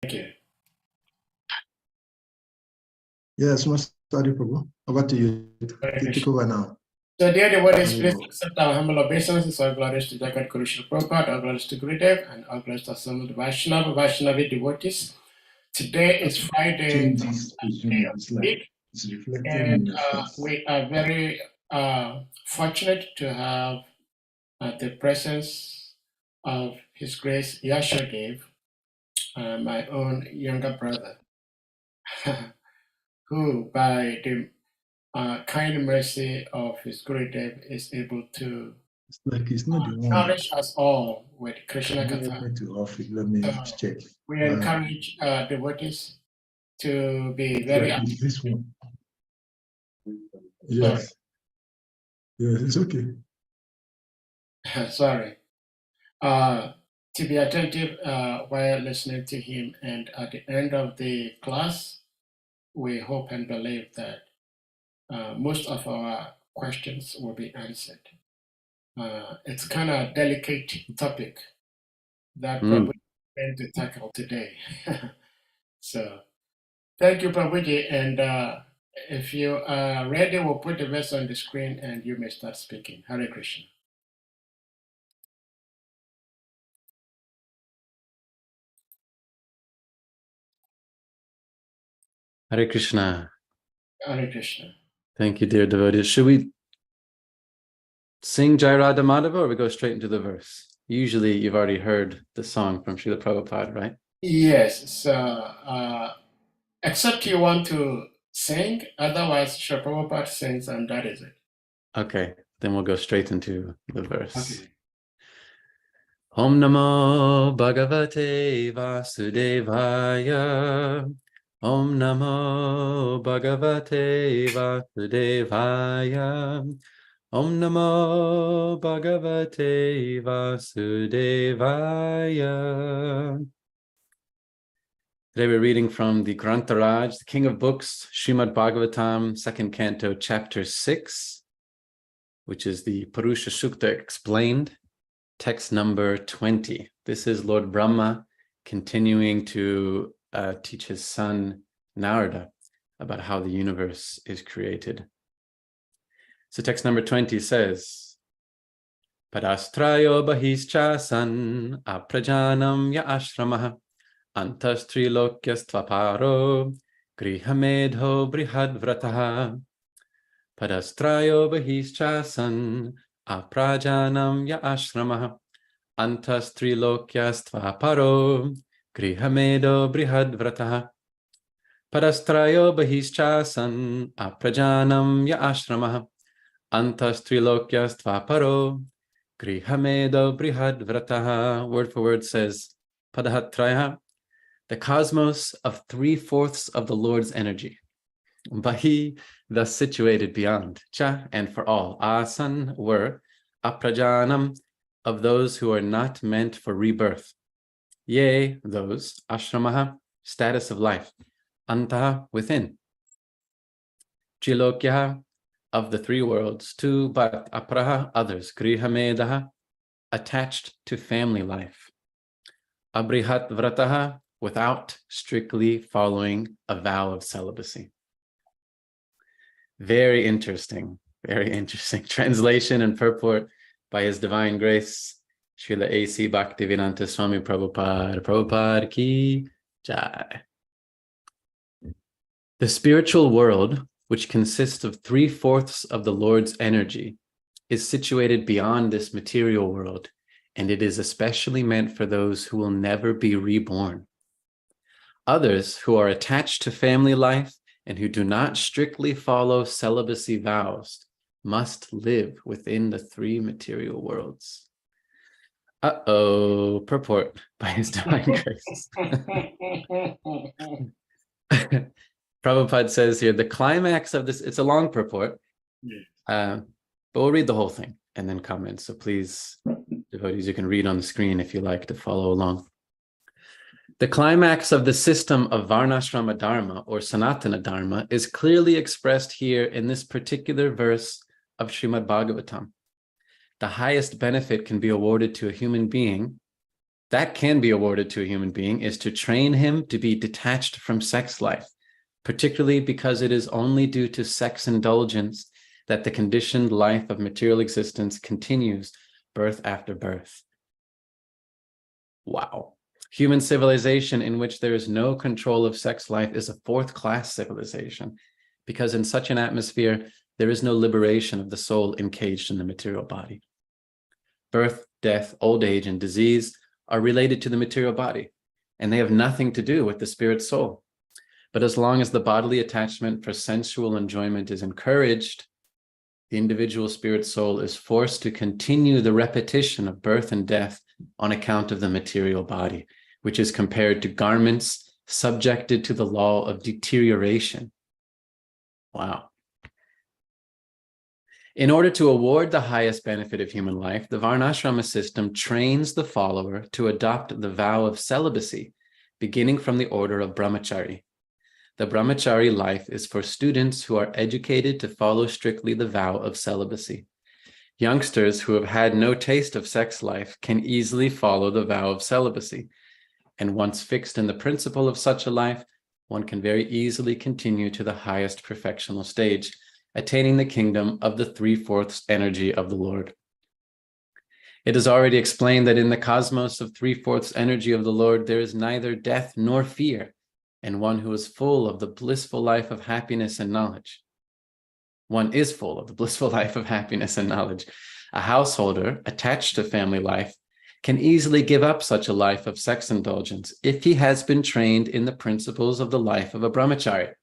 Thank you. Yes, Master Prabhu. Over to you. Take over now. So, dear devotees, please accept our humble obeisances. All glories to Jagat Guru Srila Prabhupada, all glories to Gurudev, and all glories to assembled Vaishnavi devotees. Today is Friday, day of the week, and we are very fortunate to have the presence of His Grace Yasodeva, my own younger brother, who by the kind mercy of His Gurudev is able to nourish us all with Krishna Katha. Let me check. We encourage devotees to be very active. This one. Yes. Yes, it's okay. Sorry. To be attentive while listening to him, and at the end of the class, we hope and believe that most of our questions will be answered. It's kind of a delicate topic that Prabhu is going to tackle today. So, thank you, Prabhuji. And if you are ready, we'll put the verse on the screen and you may start speaking. Hare Krishna. Hare Krishna. Hare Krishna. Thank you, dear devotees. Should we sing Jai Radha Madhava or we go straight into the verse? Usually you've already heard the song from Srila Prabhupada, right? Yes. So, except you want to sing, otherwise Srila Prabhupada sings and that is it. Okay, then we'll go straight into the verse. Okay. Om Namo Bhagavate Vasudevaya. Om Namo Bhagavate Vasudevaya. Om Namo Bhagavate Vasudevaya. Today we're reading from the Grantaraj, the King of Books, SRIMAD Bhagavatam, 2nd Canto, Chapter 6, which is the Purusha Sukta explained, text number 20. This is Lord Brahma continuing to teach his son Narada about how the universe is created. So text number 20 says, Padastrayo bahishchasan aprajanam ya ashramaha antastrilokyastvaparo grihamedho brihadvrataha. Padastrayo bahishchasan aprajanam ya ashramaha antastrilokyastvaparo grihamedo brihadvrataha. Padastrayo bahishchasan aprajanam ya ashramaha antastrilokyastvaparo grihamedo brihadvrataha. Word for word says, Padahatraya, the cosmos of 3/4 of the Lord's energy. Bahi, thus situated beyond. Cha, and for all. Asan, were. Aprajanam, of those who are not meant for rebirth. Yea, those. Ashramaha, status of life. Antaha, within. Trilokyaha, of the 3 worlds. 2, but. Apraha, others. Grihamedaha, attached to family life. Abrihat vrataha, without strictly following a vow of celibacy. Very interesting translation and purport by His Divine Grace, Srila A.C. Bhaktivedanta Swami Prabhupada. Prabhupada ki jai. The spiritual world, which consists of 3/4 of the Lord's energy, is situated beyond this material world, and it is especially meant for those who will never be reborn. Others who are attached to family life and who do not strictly follow celibacy vows must live within the 3 material worlds. Purport by His Divine Grace. Prabhupada says here, the climax of this, it's a long purport, but we'll read the whole thing and then comment. So please, devotees, you can read on the screen if you like to follow along. The climax of the system of Varnashrama Dharma or Sanatana Dharma is clearly expressed here in this particular verse of Srimad Bhagavatam. The highest benefit can be awarded to a human being that can be awarded to a human being is to train him to be detached from sex life, particularly because it is only due to sex indulgence that the conditioned life of material existence continues birth after birth. Wow. Human civilization in which there is no control of sex life is a fourth-class civilization, because in such an atmosphere, there is no liberation of the soul encaged in the material body. Birth, death, old age, and disease are related to the material body, and they have nothing to do with the spirit soul. But as long as the bodily attachment for sensual enjoyment is encouraged, the individual spirit soul is forced to continue the repetition of birth and death on account of the material body, which is compared to garments subjected to the law of deterioration. Wow. In order to award the highest benefit of human life, the Varnashrama system trains the follower to adopt the vow of celibacy, beginning from the order of brahmachari. The brahmachari life is for students who are educated to follow strictly the vow of celibacy. Youngsters who have had no taste of sex life can easily follow the vow of celibacy. And once fixed in the principle of such a life, one can very easily continue to the highest perfectional stage, attaining the kingdom of the 3/4 energy of the Lord. It is already explained that in the cosmos of 3/4 energy of the Lord, there is neither death nor fear, and one who is full of the blissful life of happiness and knowledge. One is full of the blissful life of happiness and knowledge. A householder attached to family life can easily give up such a life of sex indulgence if he has been trained in the principles of the life of a brahmachari.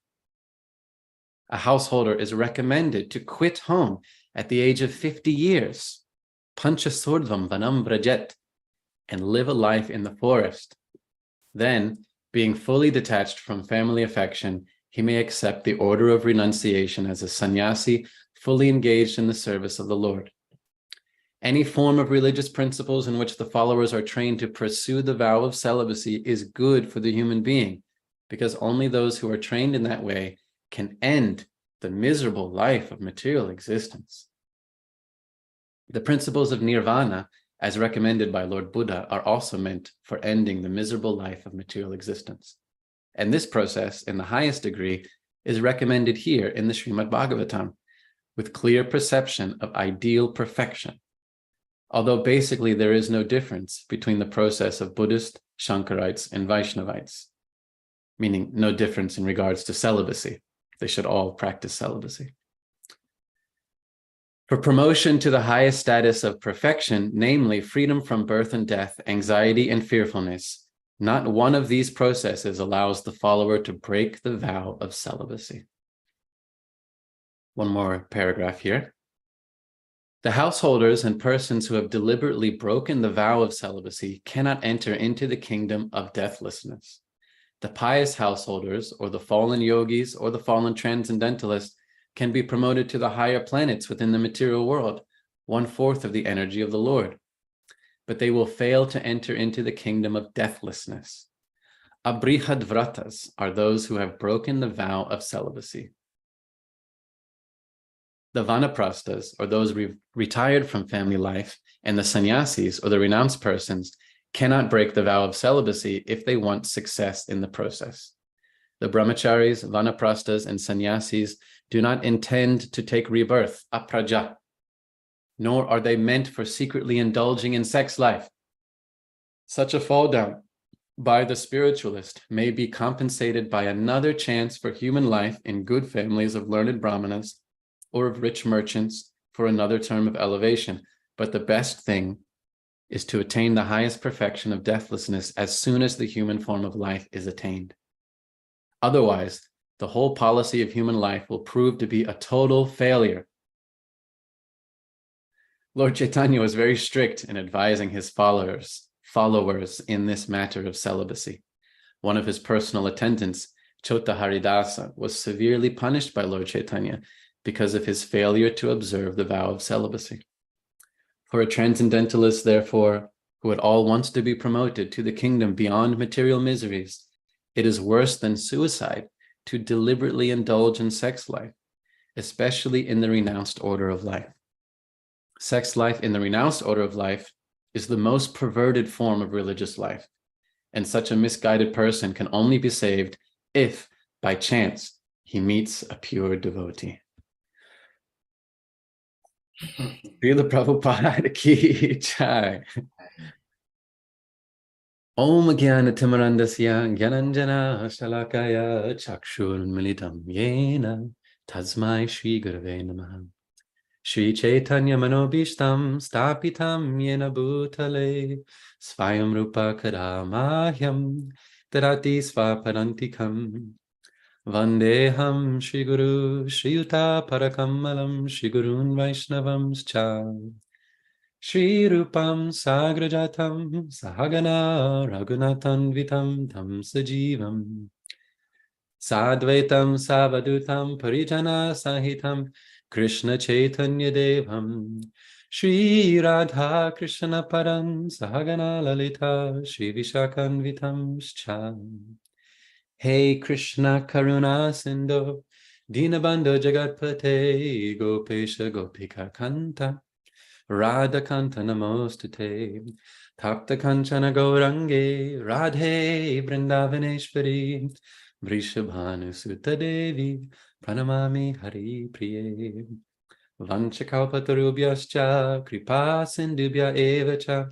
A householder is recommended to quit home at the age of 50 years, panchasurdvam vanam vrajet, and live a life in the forest. Then, being fully detached from family affection, he may accept the order of renunciation as a sannyasi fully engaged in the service of the Lord. Any form of religious principles in which the followers are trained to pursue the vow of celibacy is good for the human being, because only those who are trained in that way can end the miserable life of material existence. The principles of nirvana, as recommended by Lord Buddha, are also meant for ending the miserable life of material existence. And this process, in the highest degree, is recommended here in the SRIMAD BHAGAVATAM, with clear perception of ideal perfection. Although basically there is no difference between the process of Buddhist, Shankarites, and Vaishnavites, meaning no difference in regards to celibacy. They should all practice celibacy. For promotion to the highest status of perfection, namely freedom from birth and death, anxiety and fearfulness, not one of these processes allows the follower to break the vow of celibacy. One more paragraph here. The householders and persons who have deliberately broken the vow of celibacy cannot enter into the kingdom of deathlessness. The pious householders, or the fallen yogis, or the fallen transcendentalists can be promoted to the higher planets within the material world, 1/4 of the energy of the Lord. But they will fail to enter into the kingdom of deathlessness. Abrihadvratas are those who have broken the vow of celibacy. The vanaprasthas, or those retired from family life, and the sannyasis, or the renounced persons, cannot break the vow of celibacy if they want success in the process. The brahmacharis, vanaprasthas, and sannyasis do not intend to take rebirth, apraja, nor are they meant for secretly indulging in sex life. Such a fall down by the spiritualist may be compensated by another chance for human life in good families of learned brahmanas or of rich merchants for another term of elevation. But the best thing is to attain the highest perfection of deathlessness as soon as the human form of life is attained. Otherwise, the whole policy of human life will prove to be a total failure. Lord Chaitanya was very strict in advising his followers in this matter of celibacy. One of his personal attendants, Chota Haridasa, was severely punished by Lord Chaitanya because of his failure to observe the vow of celibacy. For a transcendentalist, therefore, who at all wants to be promoted to the kingdom beyond material miseries, it is worse than suicide to deliberately indulge in sex life, especially in the renounced order of life. Sex life in the renounced order of life is the most perverted form of religious life. And such a misguided person can only be saved if, by chance, he meets a pure devotee. Srila Prabhupada ki jai. Om Jnana Timarandasya Gyananjana Shalakaya Chakshur Militam Yena Tasmai Shri Gurave Namaha. Shri Chaitanya Manobishtam Stapitam Yena Bhutale Svayam Rupa Kadamahyam Tarati Svaparantikam Vandeham Shri Guru Shri Yuta Parakamalam Shri Gurun Vaishnavamscha Shri Rupam Sagrajatam Sahagana Raghunathan Vitam Tam Sajivam Sadvaitam Savadutam Parijana Sahitam Krishna Chaitanya Devam Shri Radha Krishna Param Sahagana Lalita Shri Vishakan Vitam Scha. Hey Krishna Karuna Sindhu Dinabandhu Jagatpate Gopesha Gopika Kanta Radha Kanta Namostute Tapta Kanchana Gaurange Radhe Vrindavaneshwari Vrishabhanu Sutta Devi Pranamami Hari Priye Vanchakalpatarubhyascha Kripa Sindhubhya Evacha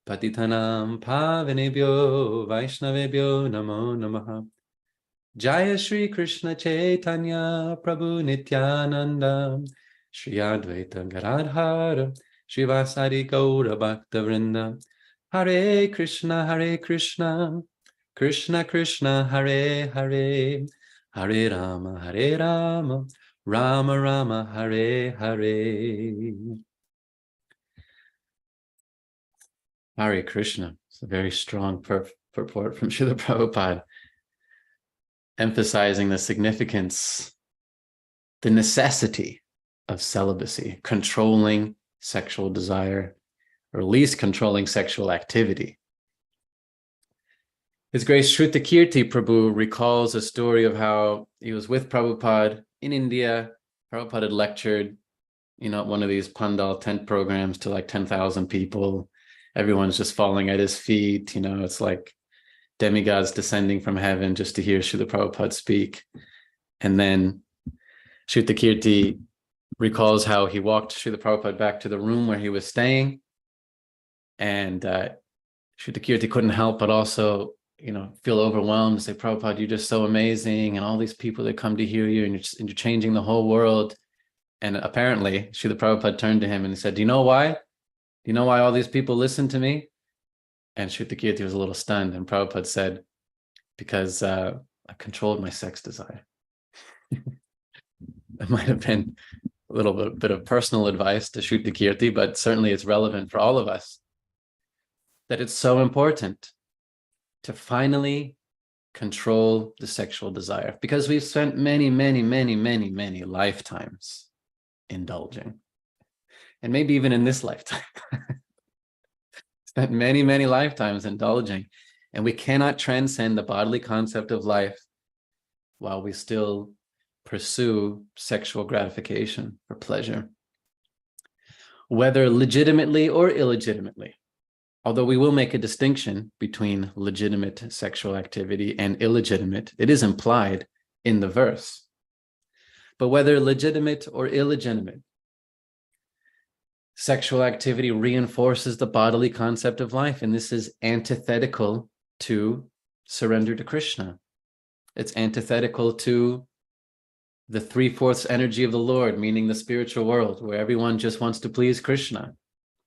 Patitanam Pavanebhyo Vaishnavebhyo Namo Namaha. Jaya Shri Krishna Chaitanya Prabhu Nityananda Shri Advaita Gadadhara Shivasari Gaura Bhakta Vrinda. Hare Krishna Krishna Krishna Hare Hare Hare Rama Rama Rama Hare Hare. Hare Krishna. It's a very strong purport from Srila Prabhupada, emphasizing the significance, the necessity of celibacy, controlling sexual desire, or at least controlling sexual activity. His Grace Shrutakirti Prabhu recalls a story of how he was with Prabhupada in India. Prabhupada had lectured, one of these Pandal tent programs to like 10,000 people. Everyone's just falling at his feet. It's like demigods descending from heaven just to hear Srila Prabhupada speak. And then Shrutakirti recalls how he walked Srila Prabhupada back to the room where he was staying. And Shrutakirti couldn't help but also, feel overwhelmed and say, Prabhupada, you're just so amazing. And all these people that come to hear you, and you're changing the whole world. And apparently Srila Prabhupada turned to him and he said, do you know why? Do you know why all these people listen to me? And Shrutakirti was a little stunned, and Prabhupada said, because I controlled my sex desire. That might have been a little bit of personal advice to Shrutakirti, but certainly it's relevant for all of us, that it's so important to finally control the sexual desire, because we've spent many lifetimes indulging, and maybe even in this lifetime. Spent many lifetimes indulging, and we cannot transcend the bodily concept of life while we still pursue sexual gratification for pleasure, whether legitimately or illegitimately. Although we will make a distinction between legitimate sexual activity and illegitimate, it is implied in the verse. But whether legitimate or illegitimate, sexual activity reinforces the bodily concept of life, and this is antithetical to surrender to Krishna. It's antithetical to the 3/4 energy of the Lord, meaning the spiritual world, where everyone just wants to please Krishna.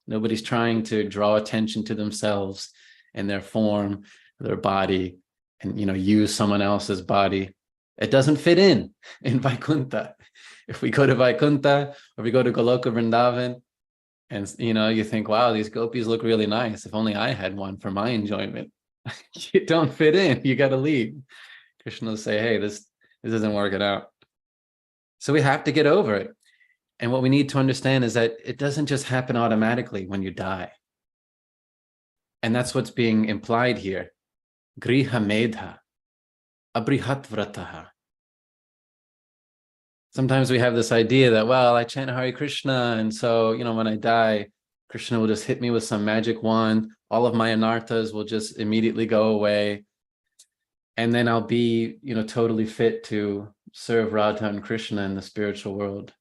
Nobody's trying to draw attention to themselves and their form, their body, and use someone else's body. It doesn't fit in Vaikuntha. If we go to Vaikuntha or we go to Goloka Vrindavan, and you think, wow, these gopis look really nice. If only I had one for my enjoyment. You don't fit in. You got to leave. Krishna will say, hey, this isn't working out. So we have to get over it. And what we need to understand is that it doesn't just happen automatically when you die. And that's what's being implied here. Griha medha, abrihat vrataha. Sometimes we have this idea that, well, I chant Hare Krishna, and so, when I die, Krishna will just hit me with some magic wand. All of my anarthas will just immediately go away. And then I'll be, totally fit to serve Radha and Krishna in the spiritual world.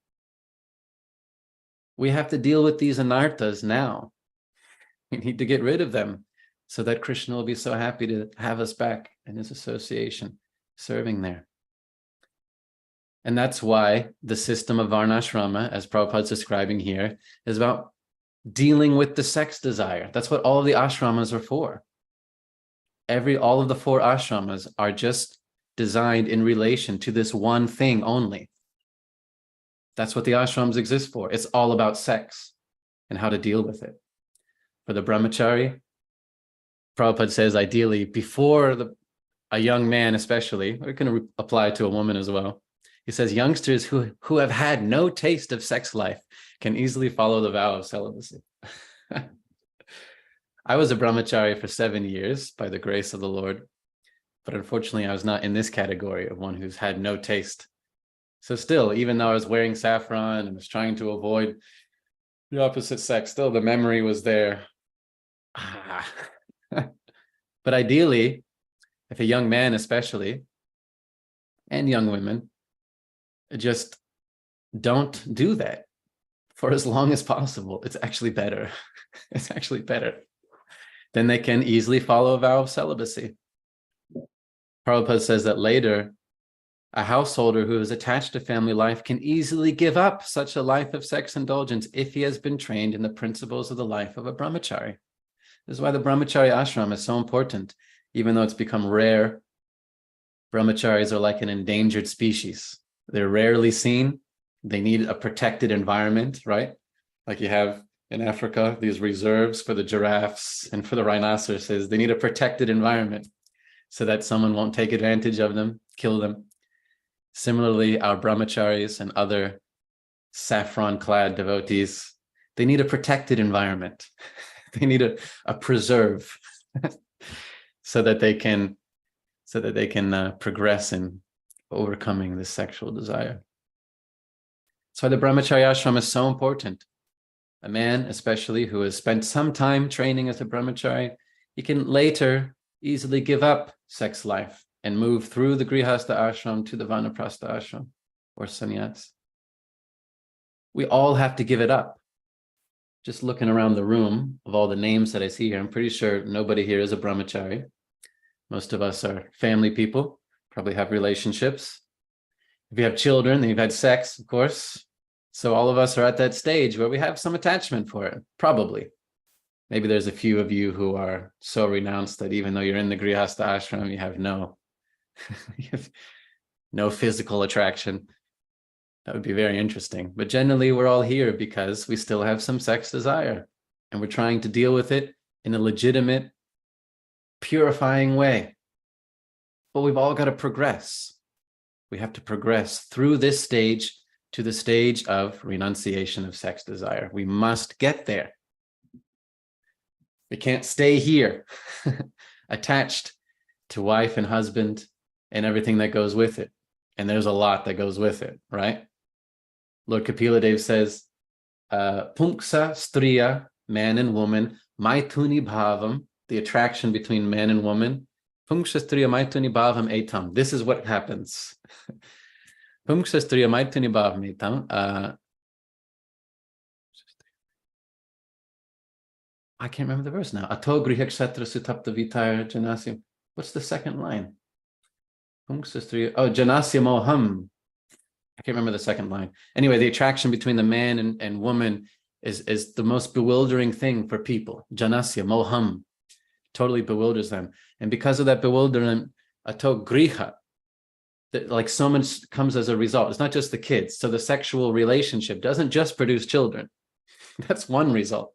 We have to deal with these anarthas now. We need to get rid of them so that Krishna will be so happy to have us back in his association, serving there. And that's why the system of Varnashrama, as Prabhupada's describing here, is about dealing with the sex desire. That's what all of the ashramas are for. All of the 4 ashramas are just designed in relation to this one thing only. That's what the ashrams exist for. It's all about sex and how to deal with it. For the brahmachari, Prabhupada says ideally before a young man especially, but it can apply to a woman as well. He says youngsters who have had no taste of sex life can easily follow the vow of celibacy. I was a brahmachari for 7 years by the grace of the Lord, but unfortunately I was not in this category of one who's had no taste. So still, even though I was wearing saffron and was trying to avoid the opposite sex, still the memory was there. But ideally, if a young man especially, and young women, just don't do that for as long as possible. It's actually better. It's actually better. Then they can easily follow a vow of celibacy. Prabhupada says that later, a householder who is attached to family life can easily give up such a life of sex indulgence if he has been trained in the principles of the life of a brahmachari. This is why the brahmachari ashram is so important, even though it's become rare. Brahmacharis are like an endangered species. They're rarely seen. They need a protected environment, right? Like you have in Africa, these reserves for the giraffes and for the rhinoceroses. They need a protected environment so that someone won't take advantage of them, kill them. Similarly, our brahmacharis and other saffron-clad devotees, they need a protected environment. They need a preserve so that they can progress in overcoming this sexual desire. That's why the brahmachari ashram is so important. A man, especially who has spent some time training as a brahmachari, he can later easily give up sex life and move through the grihastha ashram to the vanaprastha ashram or sannyas. We all have to give it up. Just looking around the room of all the names that I see here, I'm pretty sure nobody here is a brahmachari. Most of us are family people, probably have relationships. If you have children, then you've had sex, of course. So all of us are at that stage where we have some attachment for it, probably. Maybe there's a few of you who are so renounced that even though you're in the grihastha ashram, you have no physical attraction. That would be very interesting. But generally, we're all here because we still have some sex desire, and we're trying to deal with it in a legitimate, purifying way. But we've all got to progress. We have to progress through this stage to the stage of renunciation of sex desire. We must get there. We can't stay here, attached to wife and husband and everything that goes with it. And there's a lot that goes with it, right? Lord Kapila Dev says, Punksa striya, man and woman, maithuni bhavam, the attraction between man and woman, Punksa striya maithuni bhavam etam. This is what happens. Punksa striya maithuni bhavam etam. I can't remember the verse now. Ato griha kshetra sutapta vitaya janasya. What's the second line? Punksa striya. Oh, janasya moham. I can't remember the second line. Anyway, the attraction between the man and woman is the most bewildering thing for people. Janasya, moham, totally bewilders them. And because of that bewilderment, ato griha, like so much comes as a result. It's not just the kids. So the sexual relationship doesn't just produce children. That's one result.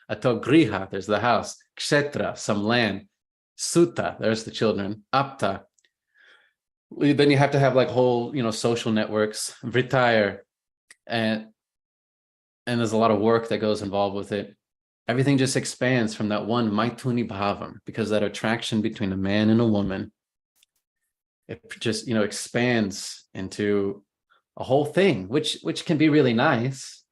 Ato griha, there's the house. Kshetra, some land. Sutta, there's the children. Apta, then you have to have like whole, social networks, retire, and there's a lot of work that goes involved with it. Everything just expands from that one maithuni bhavam, because that attraction between a man and a woman, it just, expands into a whole thing, which can be really nice,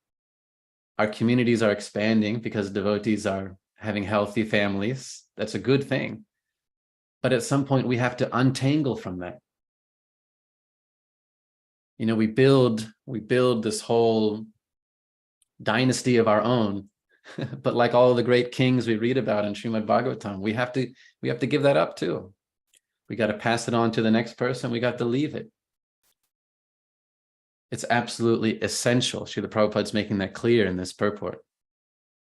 Our communities are expanding because devotees are having healthy families. That's a good thing. But at some point, we have to untangle from that. You know, we build this whole dynasty of our own, but like all the great kings we read about in Srimad Bhagavatam, we have to give that up too. We got to pass it on to the next person. We got to leave it. It's absolutely essential. Srila Prabhupada's making that clear in this purport.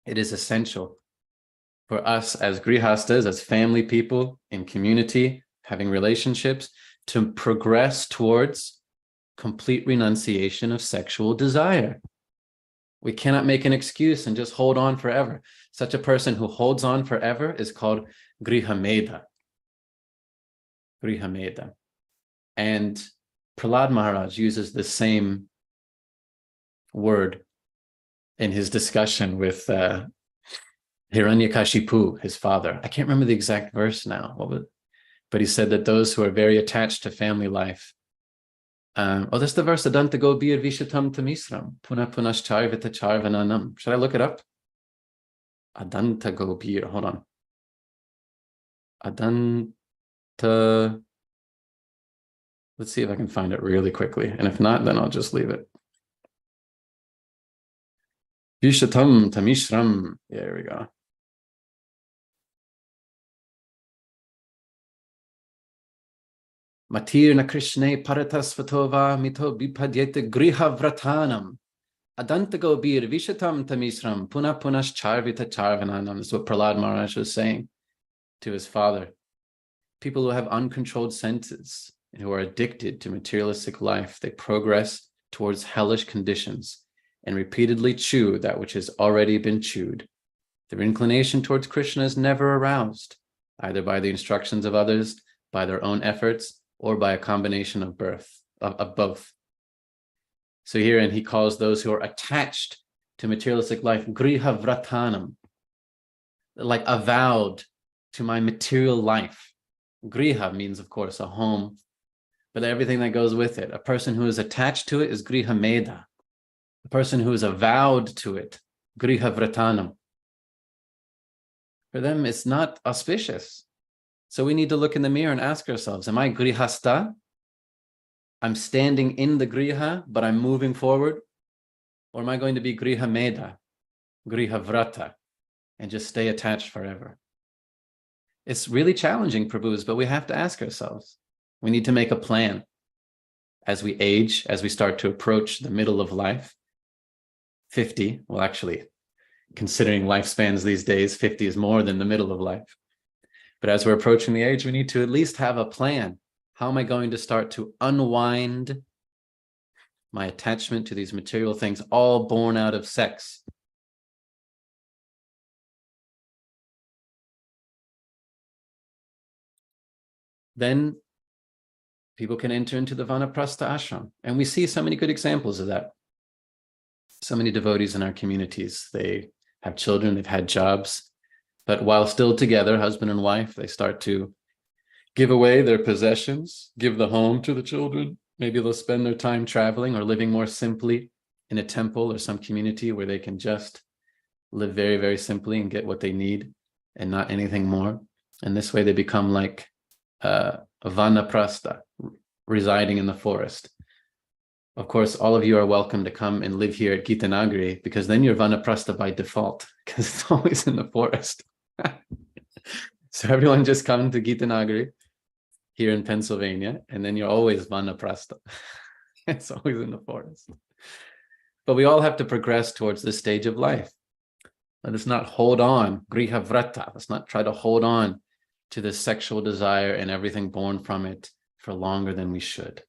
It is essential for us as grihastas, as family people in community, having relationships, to progress towards complete renunciation of sexual desire. We cannot make an excuse and just hold on forever. Such a person who holds on forever is called grihameda. Grihameda. And Prahlad Maharaj uses the same word in his discussion with Hiranyakashipu, his father. I can't remember the exact verse now, but he said that those who are very attached to family life, that's the verse, Adanta Gobir Vishatam Tamisram, Puna Punascharvita Charvananam. Should I look it up? Adanta Gobir, hold on. Adanta, let's see if I can find it really quickly. And if not, then I'll just leave it. Vishatam Tamishram, there we go. Matirna Krishne Paratasvatova Mito Bipadyete Griha Vratanam Adantago Bir Vishatam Tamisram Puna Punash Charvita Charvananam. This is what Prahlad Maharaj was saying to his father. People who have uncontrolled senses and who are addicted to materialistic life, they progress towards hellish conditions and repeatedly chew that which has already been chewed. Their inclination towards Krishna is never aroused, either by the instructions of others, by their own efforts, or by a combination of both. So herein he calls those who are attached to materialistic life, griha vratanam, like avowed to my material life. Griha means, of course, a home, but everything that goes with it. A person who is attached to it is griha meda. A person who is avowed to it, griha vratanam. For them, it's not auspicious. So we need to look in the mirror and ask ourselves, am I grihasta? I'm standing in the griha, but I'm moving forward? Or am I going to be griha meda, griha vrata, and just stay attached forever? It's really challenging, Prabhus, but we have to ask ourselves. We need to make a plan as we age, as we start to approach the middle of life. 50, well, actually, considering lifespans these days, 50 is more than the middle of life. But as we're approaching the age, we need to at least have a plan. How am I going to start to unwind my attachment to these material things, all born out of sex? Then people can enter into the Vanaprastha ashram. And we see so many good examples of that. So many devotees in our communities, they have children, they've had jobs, but while still together, husband and wife, they start to give away their possessions, give the home to the children. Maybe they'll spend their time traveling or living more simply in a temple or some community where they can just live very, very simply and get what they need and not anything more. And this way they become like vanaprastha, residing in the forest. Of course, all of you are welcome to come and live here at Gitanagari, because then you're vanaprastha by default, because it's always in the forest. So everyone just come to Gitanagari here in Pennsylvania, and then you're always vanaprastha. It's always in the forest. But we all have to progress towards this stage of life. Let us not hold on, griha vrata. Let's not try to hold on to this sexual desire and everything born from it for longer than we should.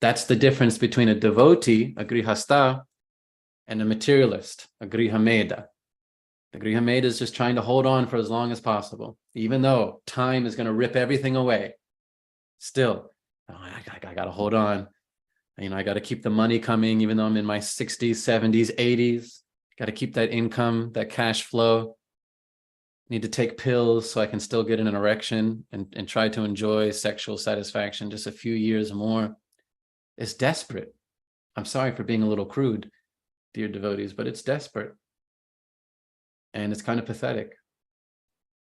That's the difference between a devotee, a grihasta, and a materialist, a grihameda. The grihameda is just trying to hold on for as long as possible, even though time is going to rip everything away. Still, I got to hold on. I got to keep the money coming, even though I'm in my 60s, 70s, 80s. Got to keep that income, that cash flow. Need to take pills so I can still get an erection and try to enjoy sexual satisfaction just a few years more. It's desperate. I'm sorry for being a little crude, dear devotees, but it's desperate. And it's kind of pathetic.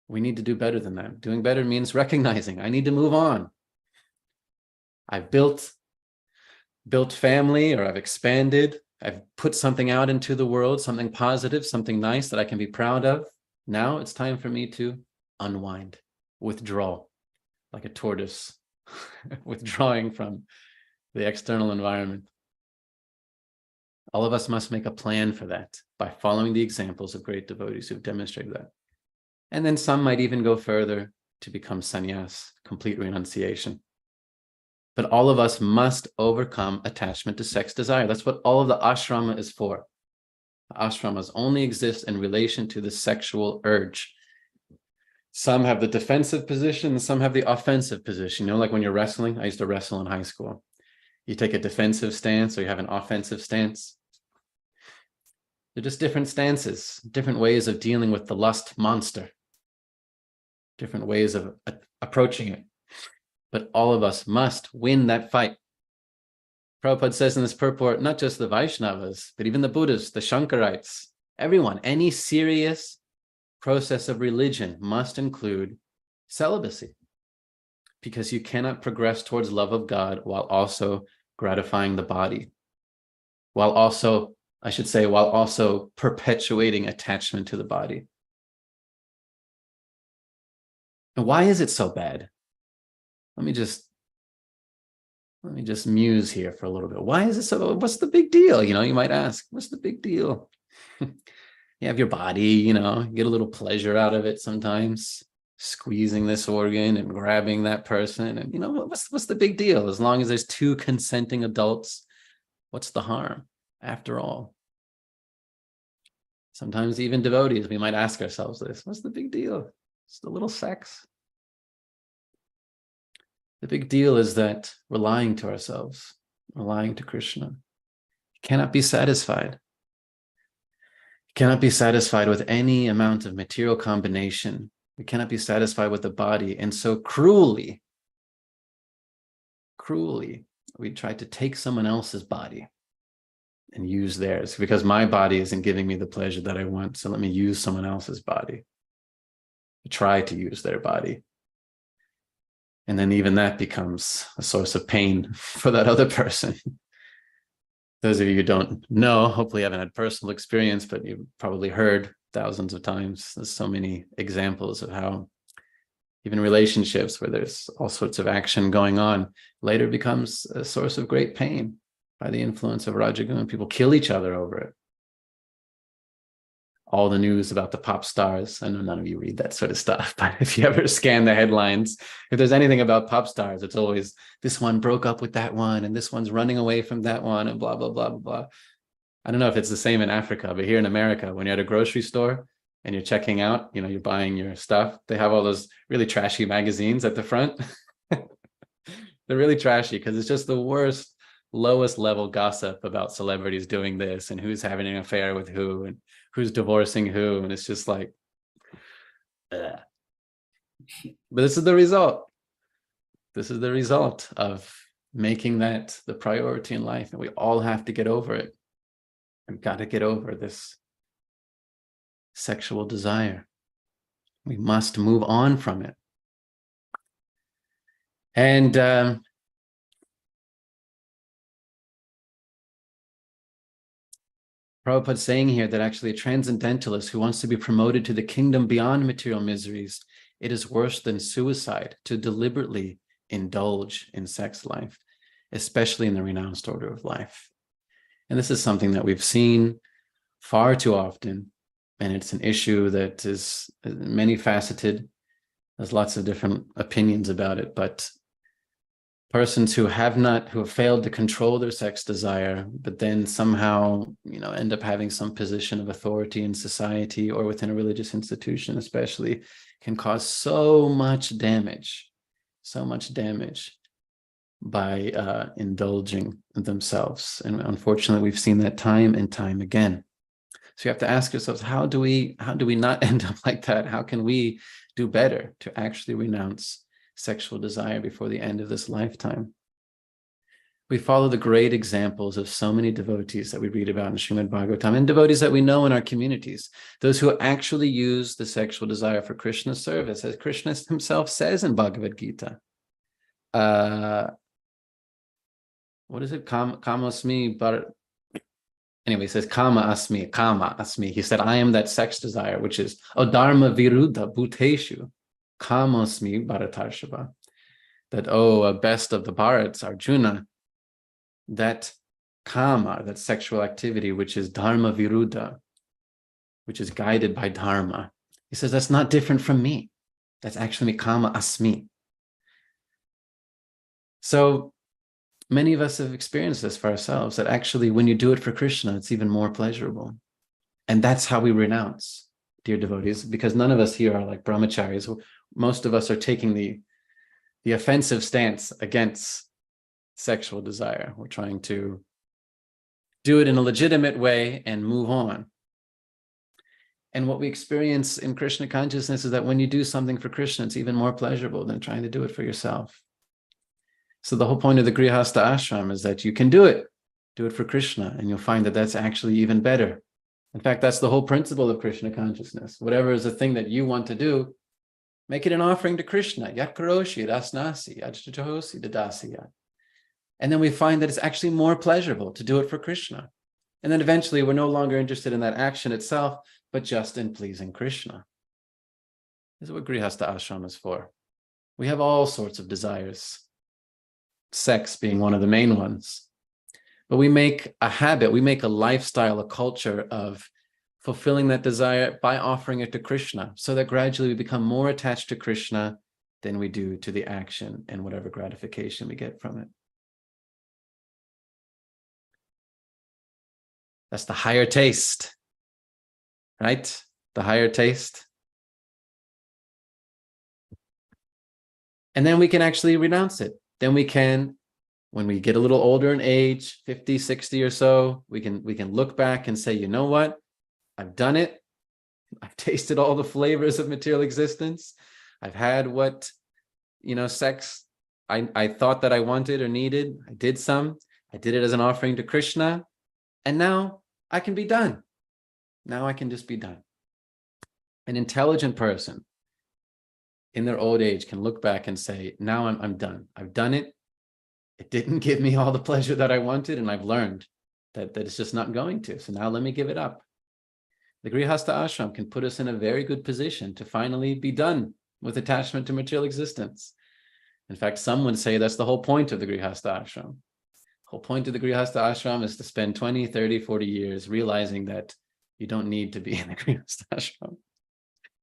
We need to do better than that. Doing better means recognizing I need to move on. I've built family, or I've expanded. I've put something out into the world, something positive, something nice that I can be proud of. Now it's time for me to unwind, withdraw, like a tortoise withdrawing from the external environment. All of us must make a plan for that by following the examples of great devotees who've demonstrated that. And then some might even go further to become sannyas, complete renunciation. But all of us must overcome attachment to sex desire. That's what all of the ashrama is for. The ashramas only exist in relation to the sexual urge. Some have the defensive position, and some have the offensive position. You know, like when you're wrestling, I used to wrestle in high school. You take a defensive stance or you have an offensive stance. They're just different stances, different ways of dealing with the lust monster, different ways of approaching it. But all of us must win that fight. Prabhupada says in this purport, not just the Vaishnavas, but even the Buddhists, the Shankarites, everyone, any serious process of religion must include celibacy, because you cannot progress towards love of God while also gratifying the body, while also perpetuating attachment to the body. And why is it so bad? Let me just muse here for a little bit. Why is it so? What's the big deal? You know, you might ask, what's the big deal? You have your body, you know, you get a little pleasure out of it sometimes, squeezing this organ and grabbing that person. And, you know, what's the big deal? As long as there's two consenting adults, what's the harm after all? Sometimes even devotees, we might ask ourselves this, what's the big deal? It's a little sex. The big deal is that we're lying to ourselves, we're lying to Krishna. You cannot be satisfied. You cannot be satisfied with any amount of material combination. We cannot be satisfied with the body. And so cruelly, we try to take someone else's body and use theirs, because my body isn't giving me the pleasure that I want. So let me use someone else's body. Try to use their body. And then even that becomes a source of pain for that other person. Those of you who don't know, hopefully haven't had personal experience, but you've probably heard thousands of times. There's so many examples of how even relationships where there's all sorts of action going on later becomes a source of great pain by the influence of Rajaguna. People kill each other over it. All the news about the pop stars. I know none of you read that sort of stuff, but if you ever scan the headlines, if there's anything about pop stars, it's always this one broke up with that one, and this one's running away from that one, and blah, blah, blah, blah, blah. I don't know if it's the same in Africa, but here in America, when you're at a grocery store and you're checking out, you know, you're buying your stuff, they have all those really trashy magazines at the front. They're really trashy because it's just the worst, lowest level gossip about celebrities doing this and who's having an affair with who and who's divorcing who, and it's just like, ugh. But this is the result. This is the result of making that the priority in life, and we all have to get over it. We've got to get over this sexual desire. We must move on from it. And Prabhupada's saying here that actually a transcendentalist who wants to be promoted to the kingdom beyond material miseries, it is worse than suicide to deliberately indulge in sex life, especially in the renounced order of life. And this is something that we've seen far too often, and it's an issue that is many-faceted. There's lots of different opinions about it, but persons who have failed to control their sex desire, but then somehow, you know, end up having some position of authority in society or within a religious institution especially, can cause so much damage by indulging themselves. And unfortunately, we've seen that time and time again. So you have to ask yourselves, how do we not end up like that? How can we do better to actually renounce sexual desire before the end of this lifetime? We follow the great examples of so many devotees that we read about in Srimad Bhagavatam, and devotees that we know in our communities, those who actually use the sexual desire for Krishna's service, as Krishna himself says in Bhagavad Gita. What is it? Kamasmi, but anyway, he says, kama asmi. He said, I am that sex desire, which is dharma viruddha bhuteshu, kamasmi bharatarshava. That, best of the Bharats, Arjuna, that kama, that sexual activity, which is dharma viruddha, which is guided by dharma. He says, that's not different from me. That's actually kama asmi. So many of us have experienced this for ourselves, that actually when you do it for Krishna, it's even more pleasurable. And that's how we renounce, dear devotees, because none of us here are like brahmacharis. Most of us are taking the offensive stance against sexual desire. We're trying to do it in a legitimate way and move on. And what we experience in Krishna consciousness is that when you do something for Krishna, it's even more pleasurable than trying to do it for yourself. So the whole point of the Grihastha ashram is that you can do it for Krishna, and you'll find that that's actually even better. In fact, that's the whole principle of Krishna consciousness. Whatever is the thing that you want to do, make it an offering to Krishna. Yat karoshi rasnasi, yat chahosi dadasiya. And then we find that it's actually more pleasurable to do it for Krishna. And then eventually we're no longer interested in that action itself, but just in pleasing Krishna. This is what Grihastha ashram is for. We have all sorts of desires, sex being one of the main ones. But we make a habit, we make a lifestyle, a culture of fulfilling that desire by offering it to Krishna, so that gradually we become more attached to Krishna than we do to the action and whatever gratification we get from it. That's the higher taste, right? The higher taste. And then we can actually renounce it. Then we can, when we get a little older in age, 50, 60 or so, we can look back and say, you know what? I've done it. I've tasted all the flavors of material existence. I've had what, sex I thought that I wanted or needed. I did some. I did it as an offering to Krishna. And now I can be done. Now I can just be done. An intelligent person in their old age can look back and say, now I'm done. I've done it. It didn't give me all the pleasure that I wanted, and I've learned that it's just not going to. So now let me give it up. The Grihastha ashram can put us in a very good position to finally be done with attachment to material existence. In fact, some would say that's the whole point of the Grihastha ashram. The whole point of the Grihastha ashram is to spend 20, 30, 40 years realizing that you don't need to be in the Grihastha ashram.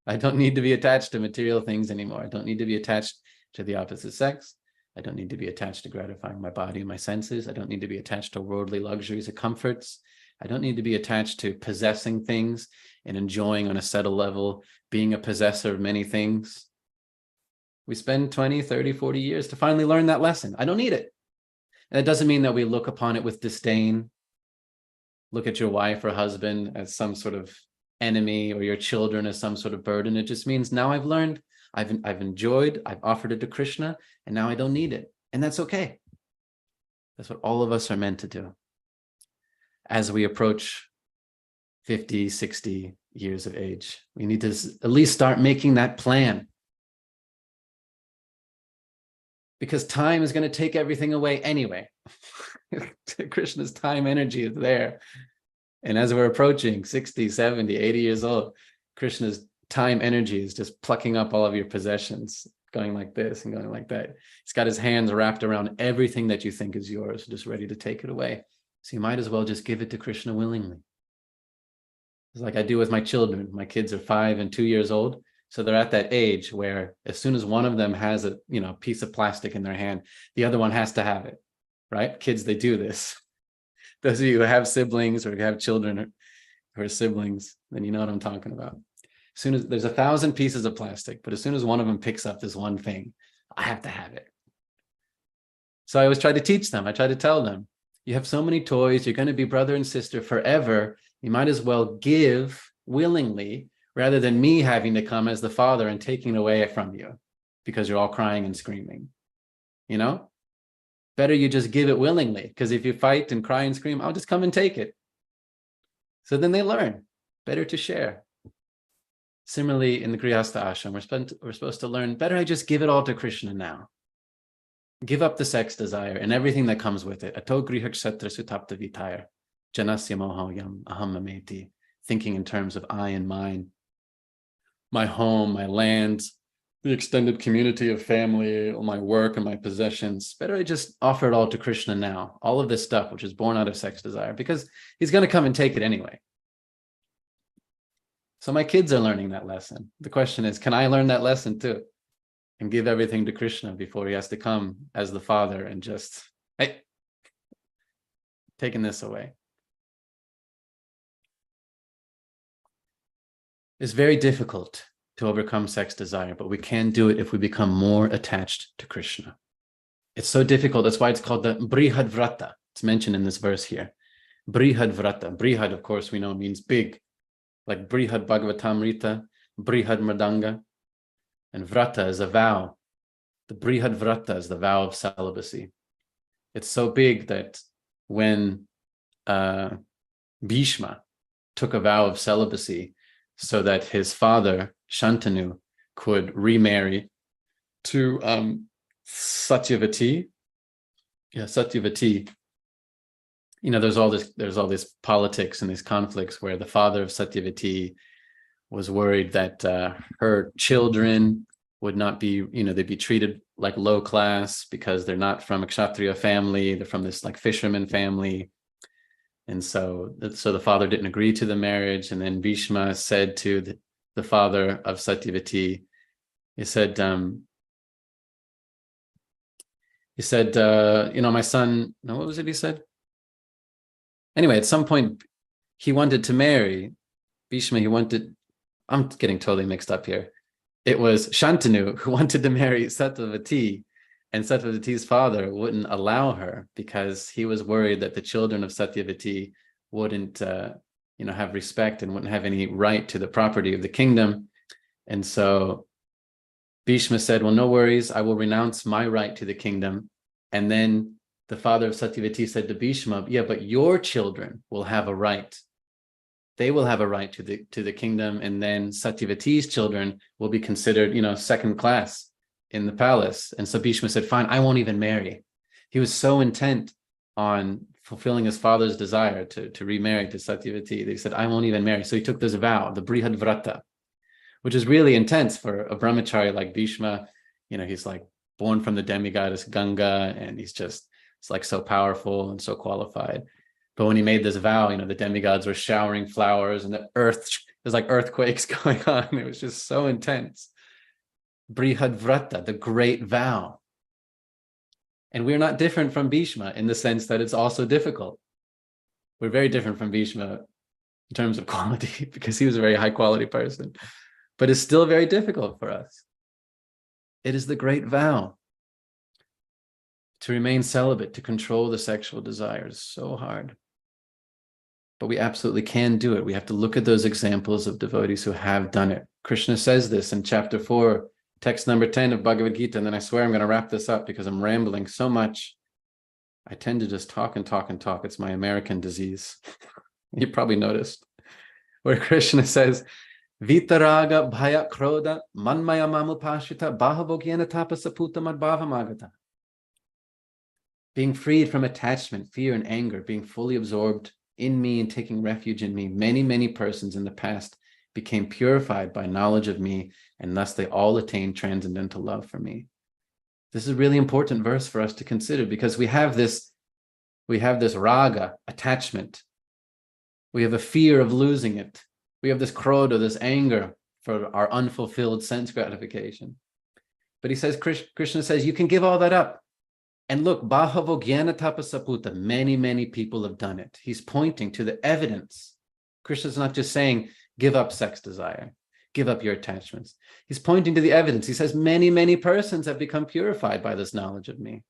I don't need to be attached to material things anymore. I don't need to be attached to the opposite sex. I don't need to be attached to gratifying my body and my senses. I don't need to be attached to worldly luxuries or comforts. I don't need to be attached to possessing things and enjoying on a subtle level, being a possessor of many things. We spend 20, 30, 40 years to finally learn that lesson. I don't need it. And it doesn't mean that we look upon it with disdain, look at your wife or husband as some sort of enemy or your children as some sort of burden. It just means now I've learned, I've enjoyed, I've offered it to Krishna, and now I don't need it. And that's okay. That's what all of us are meant to do. As we approach 50, 60 years of age, we need to at least start making that plan. Because time is going to take everything away anyway. Krishna's time energy is there. And as we're approaching 60, 70, 80 years old, Krishna's time energy is just plucking up all of your possessions, going like this and going like that. He's got his hands wrapped around everything that you think is yours, just ready to take it away. So you might as well just give it to Krishna willingly. It's like I do with my children. My kids are 5 and 2 years old. So they're at that age where as soon as one of them has a piece of plastic in their hand, the other one has to have it, right? Kids, they do this. Those of you who have siblings or have children who are siblings, then you know what I'm talking about. As soon as there's 1,000 pieces of plastic, but as soon as one of them picks up this one thing, I have to have it. So I always try to teach them. I try to tell them, you have so many toys. You're going to be brother and sister forever. You might as well give willingly rather than me having to come as the father and taking it away from you because you're all crying and screaming, better you just give it willingly, because if you fight and cry and scream, I'll just come and take it. So then they learn, better to share. Similarly, in the Grihastha ashram, we're supposed to learn, better I just give it all to Krishna now. Give up the sex desire and everything that comes with it. Ato grihaksatra sutapta vitaya, janasya mohoyam aham mameti. Thinking in terms of I and mine, my home, my land, the extended community of family, my work and my possessions. Better I just offer it all to Krishna now. All of this stuff, which is born out of sex desire, because he's going to come and take it anyway. So my kids are learning that lesson. The question is, can I learn that lesson too? And give everything to Krishna before he has to come as the father and just, hey, taking this away. It's very difficult to overcome sex desire, but we can do it if we become more attached to Krishna. It's so difficult. That's why it's called the Brihad Vrata. It's mentioned in this verse here. Brihad Vrata. Brihad, of course, we know means big, like Brihad Bhagavatam Rita, Brihad Mridanga. And Vrata is a vow. The Brihad Vrata is the vow of celibacy. It's so big that when Bhishma took a vow of celibacy so that his father, Shantanu, could remarry to Satyavati. Yeah, Satyavati. You know, there's all this politics and these conflicts where the father of Satyavati was worried that her children would not be, they'd be treated like low class because they're not from a Kshatriya family, they're from this like fisherman family. And so the father didn't agree to the marriage. And then Bhishma said to the father of Satyavati, he said, my son, no, what was it he said? Anyway, at some point he wanted to marry Bhishma, I'm getting totally mixed up here. It was Shantanu who wanted to marry Satyavati, and Satyavati's father wouldn't allow her because he was worried that the children of Satyavati wouldn't, have respect and wouldn't have any right to the property of the kingdom. And so Bhishma said, well, no worries, I will renounce my right to the kingdom. And then the father of Satyavati said to Bhishma, yeah, but your children will have a right. They will have a right to the kingdom, and then Satyavati's children will be considered, second class in the palace. And so Bhishma said, fine, I won't even marry. He was so intent on fulfilling his father's desire to remarry to Satyavati. They said, I won't even marry. So he took this vow, the Brihad Vrata, which is really intense for a brahmachari like Bhishma. He's like born from the demigoddess Ganga, and it's like so powerful and so qualified. But when he made this vow, the demigods were showering flowers and there's like earthquakes going on. It was just so intense. Brihad Vrata, the great vow. And we're not different from Bhishma in the sense that it's also difficult. We're very different from Bhishma in terms of quality because he was a very high quality person. But it's still very difficult for us. It is the great vow. To remain celibate, to control the sexual desires, so hard. But we absolutely can do it. We have to look at those examples of devotees who have done it. Krishna says this in chapter 4, text number 10 of Bhagavad Gita, and then I swear I'm going to wrap this up because I'm rambling so much. I tend to just talk and talk and talk. It's my American disease. You probably noticed. Where Krishna says, Vitaraga bhaya krodha manmaya mamupashita bahavogyena tapasaputa madbhavamagata. Being freed from attachment, fear, and anger, being fully absorbed in me and taking refuge in me, many, many persons in the past became purified by knowledge of me, and thus they all attained transcendental love for me. This is a really important verse for us to consider because we have this raga, attachment. We have a fear of losing it. We have this krodha, this anger for our unfulfilled sense gratification. But he says, Krishna says, you can give all that up. And look, Bahavo Jnana Tapasaputa, many, many people have done it. He's pointing to the evidence. Krishna's not just saying, give up sex desire, give up your attachments. He's pointing to the evidence. He says, many, many persons have become purified by this knowledge of me.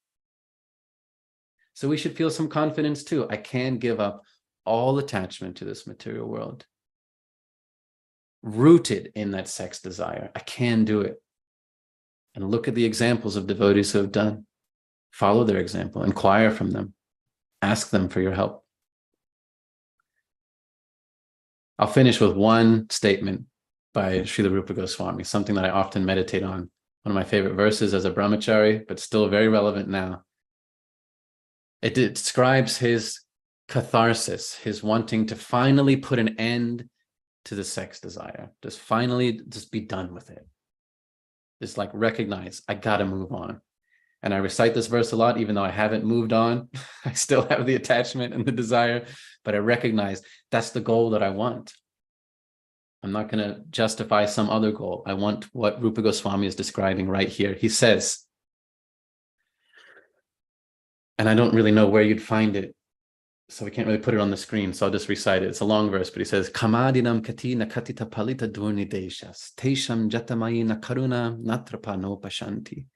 So we should feel some confidence too. I can give up all attachment to this material world. Rooted in that sex desire, I can do it. And look at the examples of devotees who have done. Follow their example, inquire from them, ask them for your help. I'll finish with one statement by Srila Rupa Goswami, something that I often meditate on. One of my favorite verses as a brahmachari, but still very relevant now. It describes his catharsis, his wanting to finally put an end to the sex desire. Just be done with it. Just like recognize, I gotta move on. And I recite this verse a lot, even though I haven't moved on. I still have the attachment and the desire, but I recognize that's the goal that I want. I'm not going to justify some other goal. I want what Rupa Goswami is describing right here. He says, and I don't really know where you'd find it, so we can't really put it on the screen, so I'll just recite it. It's a long verse, but he says, Kamadinam katina katita palita durni deshas, tesham jatamayina karuna natrapa no pashanti.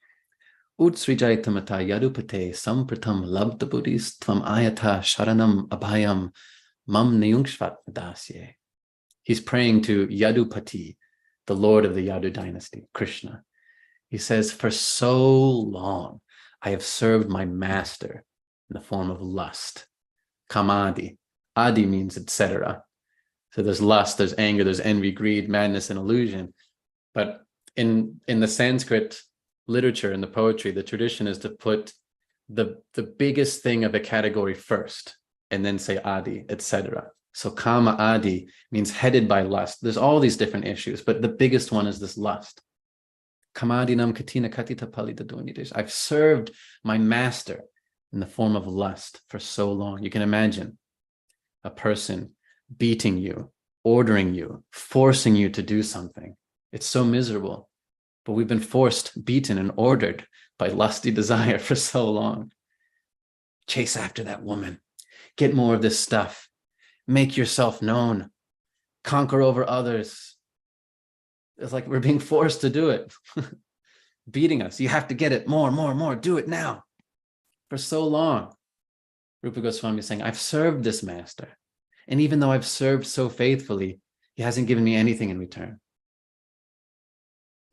Utsrijaitamata yadupate sampratam labdabudis tvam ayata sharanam abhayam mam neyungshvat dasye. He's praying to Yadupati, the Lord of the Yadu dynasty, Krishna. He says, for so long, I have served my master in the form of lust. Kamadi. Adi means etc. So there's lust, there's anger, there's envy, greed, madness, and illusion. But in the Sanskrit literature, in the poetry, the tradition is to put the biggest thing of a category first, and then say Adi, etc. So Kama Adi means headed by lust. There's all these different issues, but the biggest one is this lust. Kamadinam katina katita palita durnidesh. I've served my master in the form of lust for so long. You can imagine a person beating you, ordering you, forcing you to do something. It's so miserable. But we've been forced, beaten, and ordered by lusty desire for so long. Chase after that woman. Get more of this stuff. Make yourself known. Conquer over others. It's like we're being forced to do it. Beating us. You have to get it more, more, more. Do it now. For so long. Rupa Goswami is saying, I've served this master. And even though I've served so faithfully, he hasn't given me anything in return.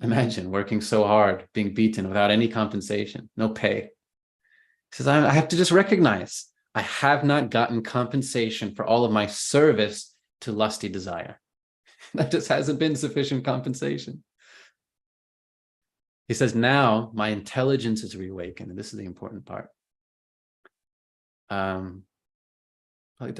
Imagine working so hard, being beaten without any compensation, no pay. He says, I have to just recognize I have not gotten compensation for all of my service to lusty desire. That just hasn't been sufficient compensation. He says, now my intelligence is reawakened. And this is the important part. He said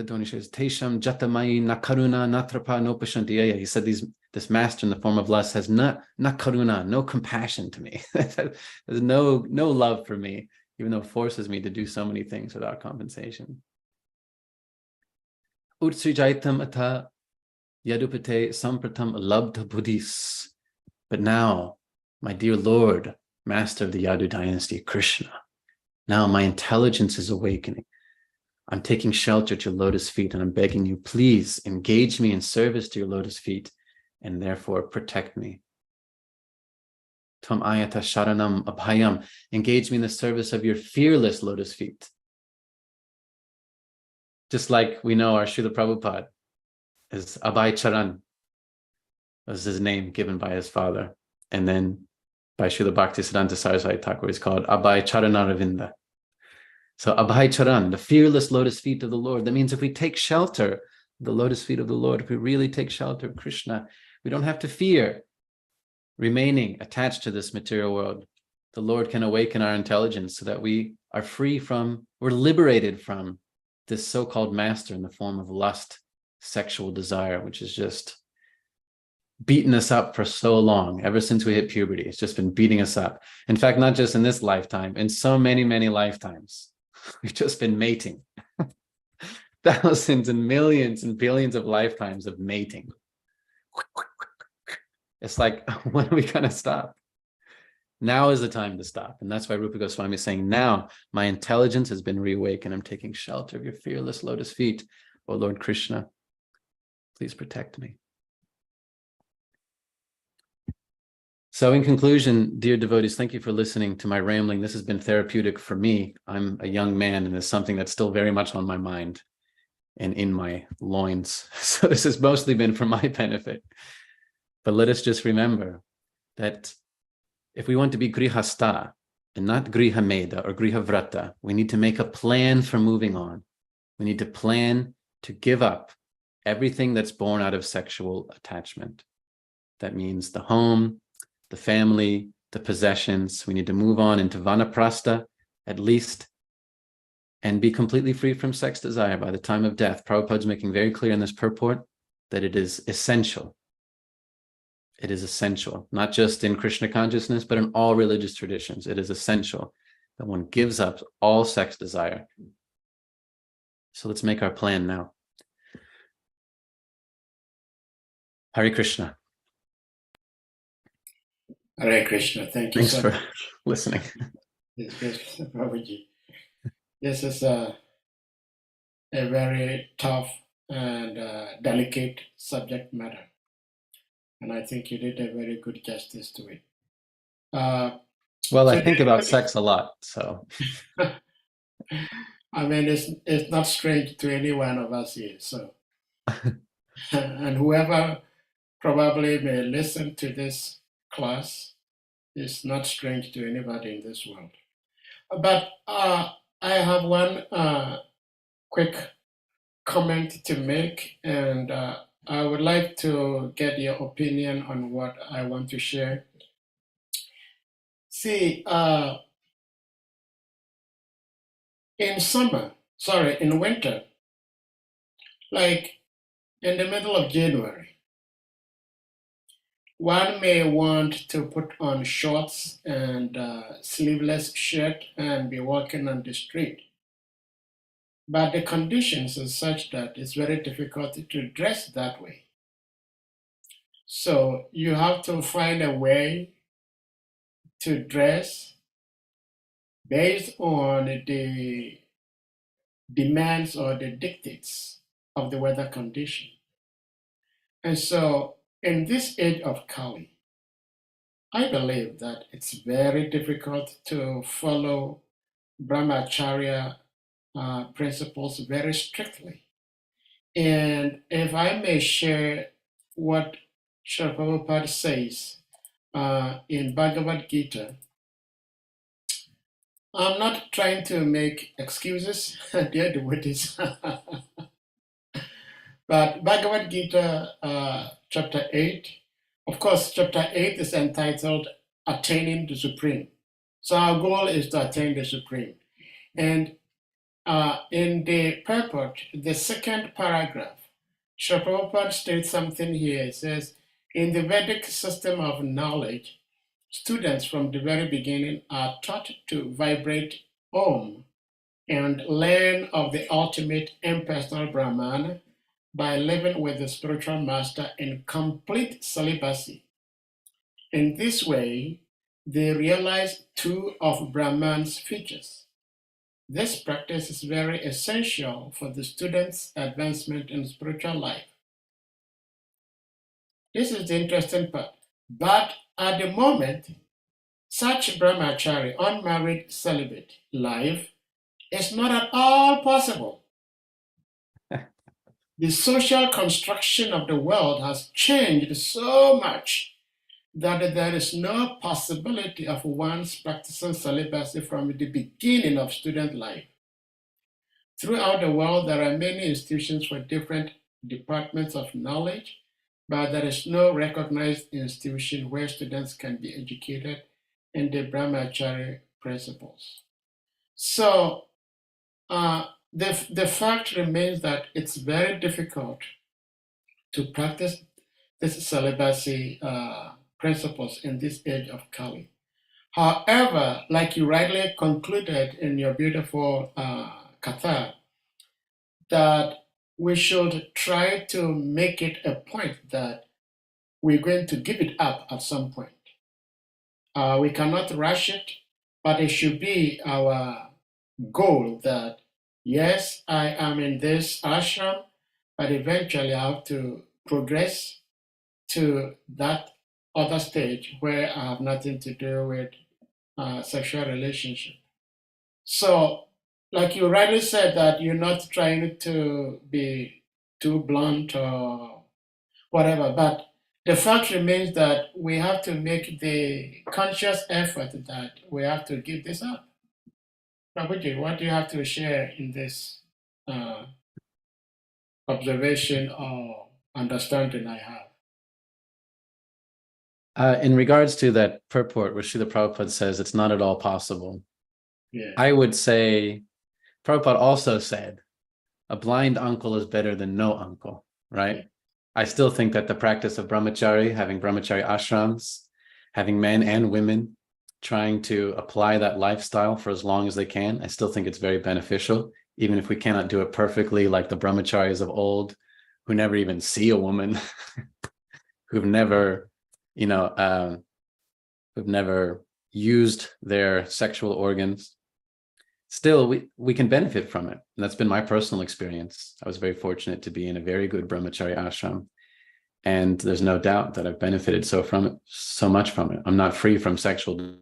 this master in the form of lust has not karuna, no compassion to me. There's no love for me, even though it forces me to do so many things without compensation. Utsrijaitam ata yadupate sampratam labdha buddhis. But now, my dear Lord, master of the Yadu dynasty, Krishna, now my intelligence is awakening. I'm taking shelter at your lotus feet, and I'm begging you, please engage me in service to your lotus feet, and therefore protect me. Tvam ayata sharanam abhayam. Engage me in the service of your fearless lotus feet. Just like we know our Srila Prabhupada is Abhay Charan, was his name given by his father. And then by Srila Bhaktisiddhanta Saraswati Thakur is called Abhay Charanaravinda. So Abhay Charan, the fearless lotus feet of the Lord. That means if we take shelter of the lotus feet of the Lord, if we really take shelter of Krishna, we don't have to fear remaining attached to this material world. The Lord can awaken our intelligence so that we are free from, we're liberated from this so-called master in the form of lust, sexual desire, which is just beaten us up for so long, ever since we hit puberty. It's just been beating us up. In fact, not just in this lifetime, in so many, many lifetimes. We've just been mating. Thousands and millions and billions of lifetimes of mating. It's like, when are we going to stop? Now is the time to stop. And that's why Rupa Goswami is saying, now my intelligence has been reawakened. I'm taking shelter of your fearless lotus feet. Oh Lord Krishna, please protect me. So in conclusion, dear devotees, thank you for listening to my rambling. This has been therapeutic for me. I'm a young man, and it's something that's still very much on my mind and in my loins. So this has mostly been for my benefit. But let us just remember that if we want to be grihasta, and not griha meda or griha vrata. We need to make a plan for moving on. We need to plan to give up everything that's born out of sexual attachment. That means the home, the family, the possessions. We need to move on into vanaprastha, at least, and be completely free from sex desire by the time of death. Prabhupada's making very clear in this purport that it is essential. It is essential, not just in Krishna consciousness, but in all religious traditions. It is essential that one gives up all sex desire. So let's make our plan now. Hare Krishna. Hare Krishna. Thank you Thanks so for much. listening. It's good, Prabhuji. This is a very tough and delicate subject matter. And I think you did a very good justice to it. Well, I think about sex a lot, so. I mean, it's not strange to any one of us here. So, and whoever probably may listen to this class is not strange to anybody in this world. But I have one quick comment to make, and I would like to get your opinion on what I want to share. See, in winter, like in the middle of January, one may want to put on shorts and sleeveless shirt and be walking on the street. But the conditions are such that it's very difficult to dress that way. So you have to find a way to dress based on the demands or the dictates of the weather condition. And so in this age of Kali, I believe that it's very difficult to follow brahmacharya principles very strictly. And if I may share what Srila Prabhupada says in Bhagavad Gita, I'm not trying to make excuses, dear devotees, but Bhagavad Gita chapter 8, of course, chapter 8 is entitled Attaining the Supreme. So our goal is to attain the Supreme. And in the purport, the second paragraph, Srila Prabhupada states something here. It says, in the Vedic system of knowledge, students from the very beginning are taught to vibrate Om and learn of the ultimate impersonal Brahman by living with the spiritual master in complete celibacy. In this way, they realize two of Brahman's features. This practice is very essential for the student's advancement in spiritual life. This is the interesting part. But at the moment, such brahmachari, unmarried celibate life is not at all possible. The social construction of the world has changed so much that there is no possibility of one's practicing celibacy from the beginning of student life. Throughout the world, there are many institutions for different departments of knowledge, but there is no recognized institution where students can be educated in the brahmachari principles. So the fact remains that it's very difficult to practice this celibacy principles in this age of Kali. However, like you rightly concluded in your beautiful katha, that we should try to make it a point that we're going to give it up at some point. We cannot rush it, but it should be our goal that, yes, I am in this ashram, but eventually I have to progress to that other stage where I have nothing to do with sexual relationship. So, like you rightly said, that you're not trying to be too blunt or whatever, but the fact remains that we have to make the conscious effort that we have to give this up. Prabhuji, what do you have to share in this observation or understanding I have? In regards to that purport where Srila Prabhupada says it's not at all possible, Yeah. I would say, Prabhupada also said, a blind uncle is better than no uncle, right? Yeah. I still think that the practice of brahmachari, having brahmachari ashrams, having men and women trying to apply that lifestyle for as long as they can, I still think it's very beneficial, even if we cannot do it perfectly like the brahmacharis of old, who never even see a woman, who've never, who've never used their sexual organs. Still, we can benefit from it. And that's been my personal experience. I was very fortunate to be in a very good brahmachari ashram. And there's no doubt that I've benefited so much from it. I'm not free from sexual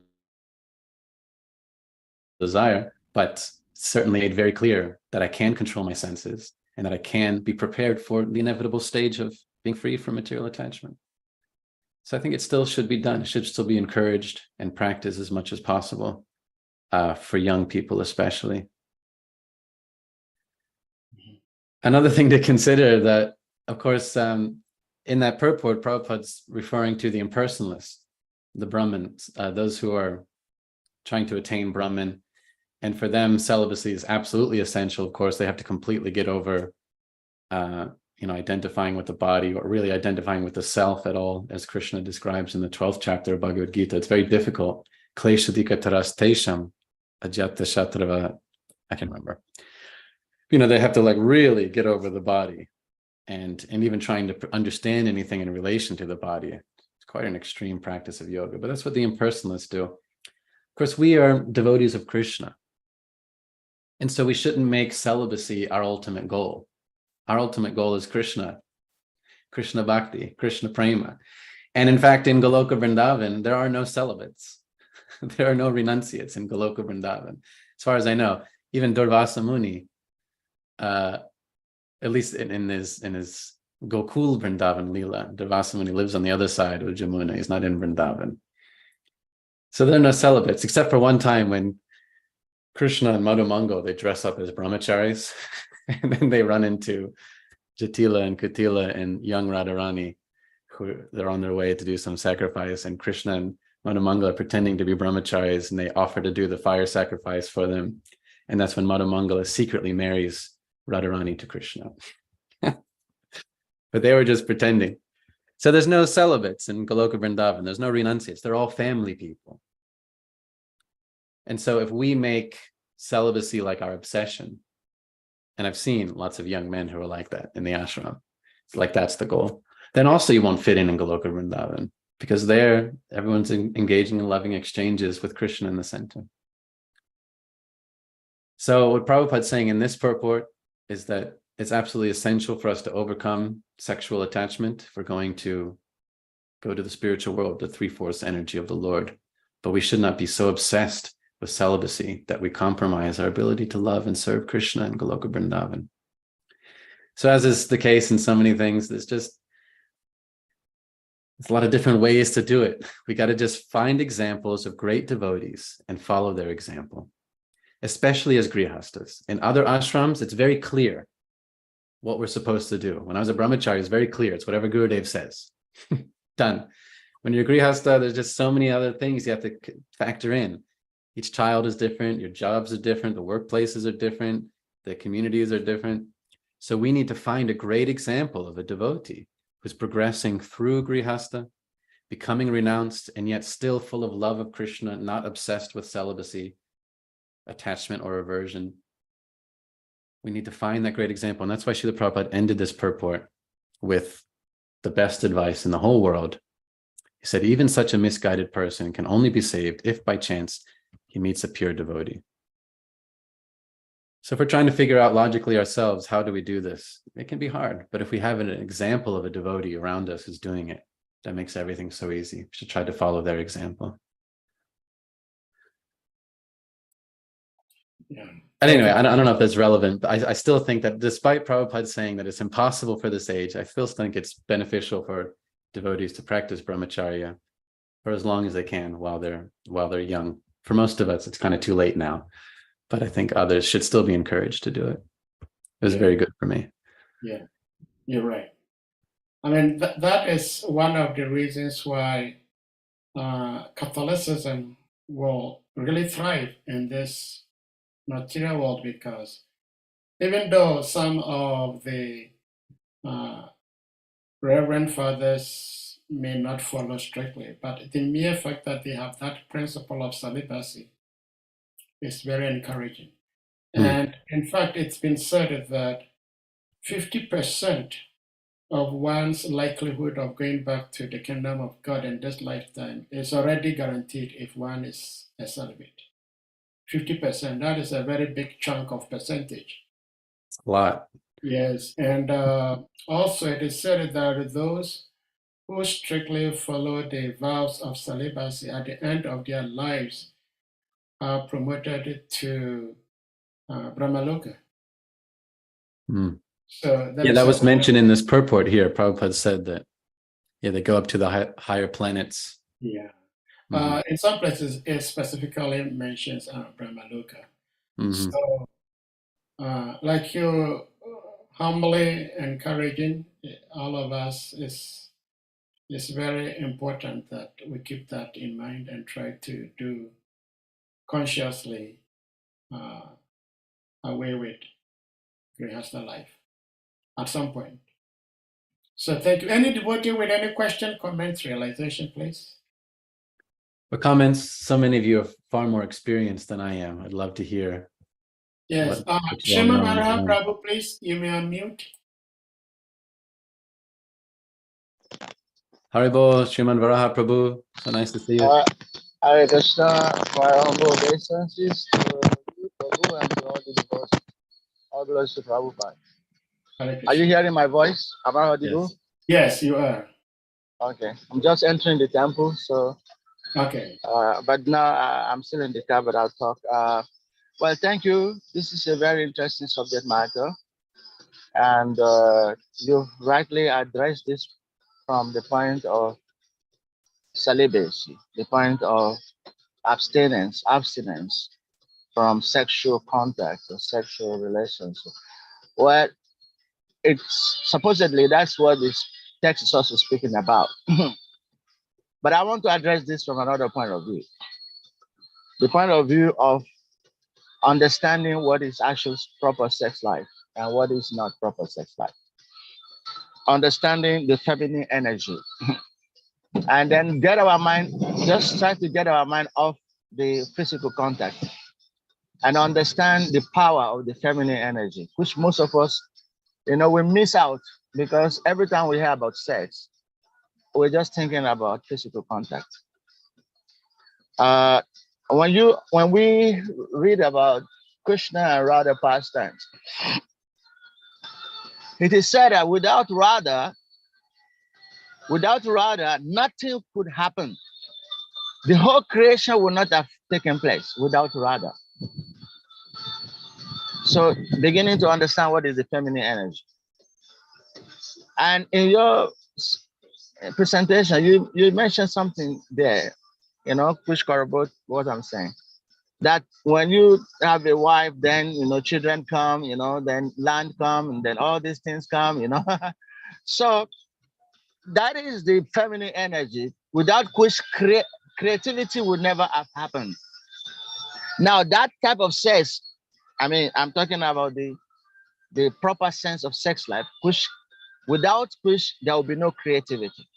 desire, but certainly made very clear that I can control my senses and that I can be prepared for the inevitable stage of being free from material attachment. So I think it still should be done. It should still be encouraged and practiced as much as possible. For young people especially. Another thing to consider that, of course, in that purport, Prabhupada's referring to the impersonalists, the Brahmins, those who are trying to attain Brahman. And for them, celibacy is absolutely essential. Of course, they have to completely get over, identifying with the body or really identifying with the self at all, as Krishna describes in the 12th chapter of Bhagavad Gita. It's very difficult. Kleshadika taras tesham. Ajata Shatrava, I can remember. They have to really get over the body and even trying to understand anything in relation to the body. It's quite an extreme practice of yoga, but that's what the impersonalists do. Of course, we are devotees of Krishna. And so we shouldn't make celibacy our ultimate goal. Our ultimate goal is Krishna, Krishna Bhakti, Krishna Prema. And in fact, in Goloka Vrindavan, there are no celibates. There are no renunciates in Goloka Vrindavan. As far as I know, even Durvasa Muni, at least in his Gokul Vrindavan Leela, Durvasa Muni lives on the other side of Jamuna. He's not in Vrindavan. So there are no celibates, except for one time when Krishna and Madhumangal, they dress up as brahmacharis, and then they run into Jatila and Kutila and young Radharani, who they're on their way to do some sacrifice, and Krishna and Madhumangala are pretending to be brahmacharis, and they offer to do the fire sacrifice for them. And that's when Madhumangala secretly marries Radharani to Krishna. But they were just pretending. So there's no celibates in Goloka Vrindavan. There's no renunciates. They're all family people. And so if we make celibacy like our obsession, and I've seen lots of young men who are like that in the ashram, it's like that's the goal, then also you won't fit in Goloka Vrindavan. Because there, everyone's engaging in loving exchanges with Krishna in the center. So what Prabhupada's saying in this purport is that it's absolutely essential for us to overcome sexual attachment if we're going to go to the spiritual world, the three-fourths energy of the Lord. But we should not be so obsessed with celibacy that we compromise our ability to love and serve Krishna in Goloka Vrindavan. So as is the case in so many things, there's a lot of different ways to do it. We got to just find examples of great devotees and follow their example, especially as grihastas. In other ashrams, it's very clear what we're supposed to do. When I was a brahmachari, it's very clear. It's whatever Gurudev says. Done. When you're a grihasta, there's just so many other things you have to factor in. Each child is different. Your jobs are different. The workplaces are different. The communities are different. So we need to find a great example of a devotee who's progressing through grihasta, becoming renounced, and yet still full of love of Krishna, not obsessed with celibacy, attachment, or aversion. We need to find that great example. And that's why Srila Prabhupada ended this purport with the best advice in the whole world. He said, even such a misguided person can only be saved if by chance he meets a pure devotee. So if we're trying to figure out logically ourselves, how do we do this? It can be hard, but if we have an example of a devotee around us who's doing it, that makes everything so easy. We should try to follow their example. Yeah. And anyway, I don't know if that's relevant, but I still think that despite Prabhupada saying that it's impossible for this age, I still think it's beneficial for devotees to practice brahmacharya for as long as they can while they're young. For most of us, it's kind of too late now, but I think others should still be encouraged to do it. It was very good for me. Yeah, you're right. I mean, that is one of the reasons why Catholicism will really thrive in this material world, because even though some of the Reverend Fathers may not follow strictly, but the mere fact that they have that principle of celibacy is very encouraging. And in fact, it's been said that 50% of one's likelihood of going back to the kingdom of God in this lifetime is already guaranteed if one is a celibate. 50%, that is a very big chunk of percentage. A lot. Yes, and also it is said that those who strictly follow the vows of celibacy at the end of their lives are promoted to Brahmaloka. So that was mentioned in this purport here. Prabhupada said that, they go up to the higher planets. Yeah. In some places, it specifically mentions Brahmaloka. So, like you humbly encouraging all of us, it's very important that we keep that in mind and try to do consciously away with Grihastha life at some point. So thank you. Any devotee with any question, comments, realization, please? Or comments? So many of you are far more experienced than I am. I'd love to hear. Yes. Srimad Varaha Prabhu, please, you may unmute. Haribo, Srimad Varaha Prabhu. So nice to see you. Hare Krishna, my humble obeisances to you, Prabhu, and to all the devotees. All glories to Prabhupada. Are you hearing my voice? Am I audible? Yes, you are. Okay. I'm just entering the temple, so. Okay. But now I'm still in the car, but I'll talk. Well, thank you. This is a very interesting subject matter. And you rightly addressed this from the point of celibacy, the point of abstinence from sexual contact or sexual relations. Well, it's supposedly that's what this text is also speaking about. But I want to address this from another point of view. The point of view of understanding what is actual proper sex life and what is not proper sex life. Understanding the feminine energy. And then get our mind, just try to get our mind off the physical contact and understand the power of the feminine energy, which most of us, we miss out because every time we hear about sex, we're just thinking about physical contact. When we read about Krishna and Radha pastimes, it is said that without Radha, nothing could happen. The whole creation would not have taken place without Radha. So beginning to understand what is the feminine energy. And in your presentation, you mentioned something there, which corroborates what I'm saying. That when you have a wife, then, children come, then land come, and then all these things come, So that is the feminine energy, without which creativity would never have happened. Now, that type of sex, I'm talking about the proper sense of sex life, without which there will be no creativity.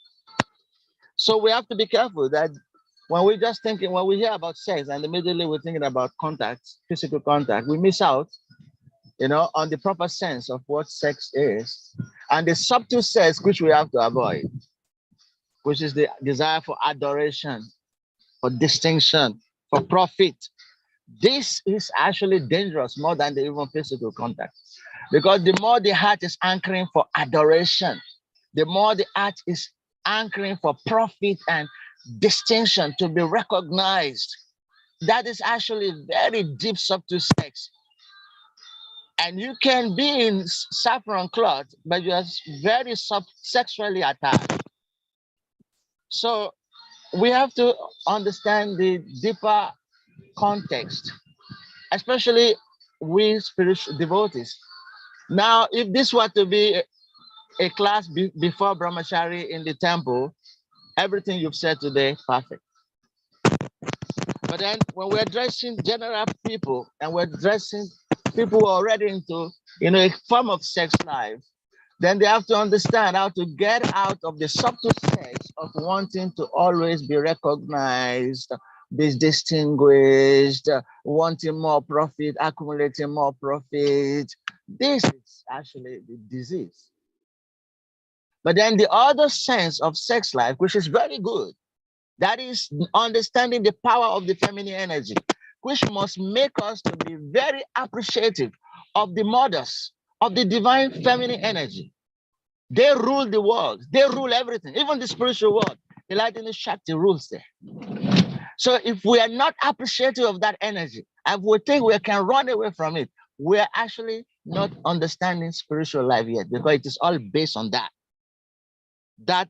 So we have to be careful that when we hear about sex and immediately we're thinking about contact, physical contact, we miss out, on the proper sense of what sex is and the subtle sex which we have to avoid, which is the desire for adoration, for distinction, for profit. This is actually dangerous more than the even physical contact, because the more the heart is anchoring for adoration, the more the heart is anchoring for profit and distinction, to be recognized. That is actually very deep subtle sex. And you can be in saffron cloth, but you are very sexually attached. So we have to understand the deeper context, especially we spiritual devotees. Now, if this were to be a class before Brahmachari in the temple, everything you've said today, perfect. But then when we're addressing general people and we're addressing people who are already into, a form of sex life, then they have to understand how to get out of the subtle sex of wanting to always be recognized, be distinguished, wanting more profit, accumulating more profit. This is actually the disease. But then the other sense of sex life, which is very good, that is understanding the power of the feminine energy, which must make us to be very appreciative of the mothers, of the divine feminine energy. They rule the world. They rule everything, even the spiritual world. The Lightning Shakti rules there. So if we are not appreciative of that energy, and we think we can run away from it, we are actually not understanding spiritual life yet, because it is all based on that. That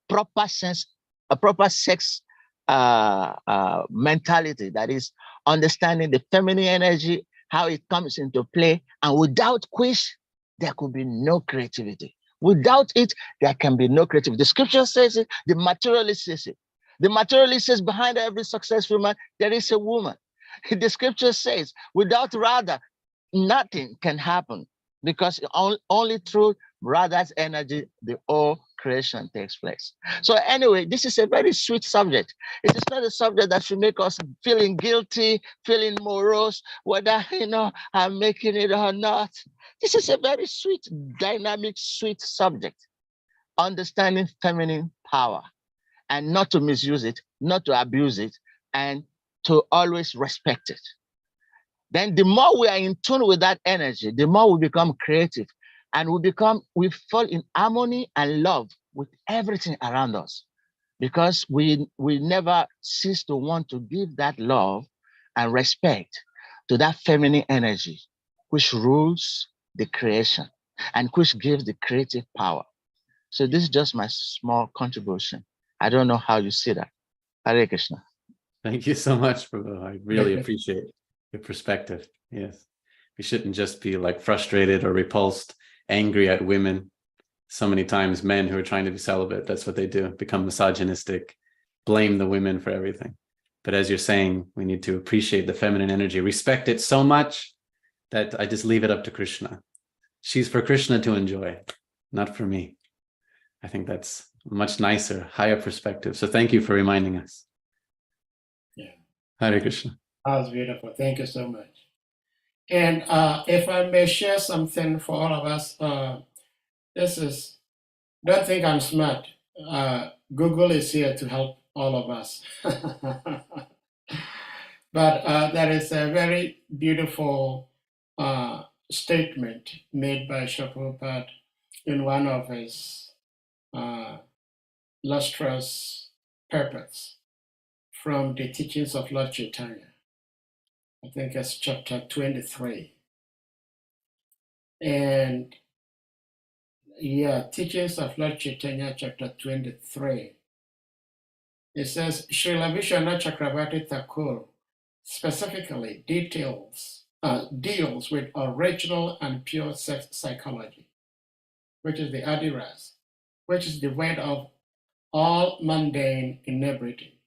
proper sense, a proper sex mentality, that is understanding the feminine energy, how it comes into play, and without which there could be no creativity. Without it, there can be no creativity. The scripture says it, the materialist says it. The materialist says behind every successful man, there is a woman. The scripture says without Radha, nothing can happen, because only through Radha's energy, the whole creation takes place. So anyway, this is a very sweet subject. It is not a subject that should make us feeling guilty, feeling morose, whether, I'm making it or not. This is a very sweet, dynamic, sweet subject. Understanding feminine power, and not to misuse it, not to abuse it, and to always respect it. Then the more we are in tune with that energy, the more we become creative, and we fall in harmony and love with everything around us, because we never cease to want to give that love and respect to that feminine energy, which rules the creation and which gives the creative power. So this is just my small contribution. I don't know how you see that. Hare Krishna. Thank you so much, Prabhu. I really appreciate your perspective. Yes. We shouldn't just be like frustrated or repulsed, angry at women. So many times men who are trying to be celibate, that's what they do, become misogynistic, blame the women for everything. But as you're saying, we need to appreciate the feminine energy, respect it so much that I just leave it up to Krishna. She's for Krishna to enjoy, not for me. I think that's much nicer, higher perspective. So thank you for reminding us. Yeah. Hare Krishna. That was beautiful. Thank you so much. And if I may share something for all of us, don't think I'm smart. Google is here to help all of us. But there is a very beautiful statement made by Prabhupada in one of his lustrous purports from the teachings of Lord Chaitanya. I think it's chapter 23. And teachings of Lord Chaitanya, chapter 23. It says, Srila Vishwanath Chakravarti Thakur specifically deals with original and pure sex psychology, which is the Adiras, which is devoid of all mundane inebriety.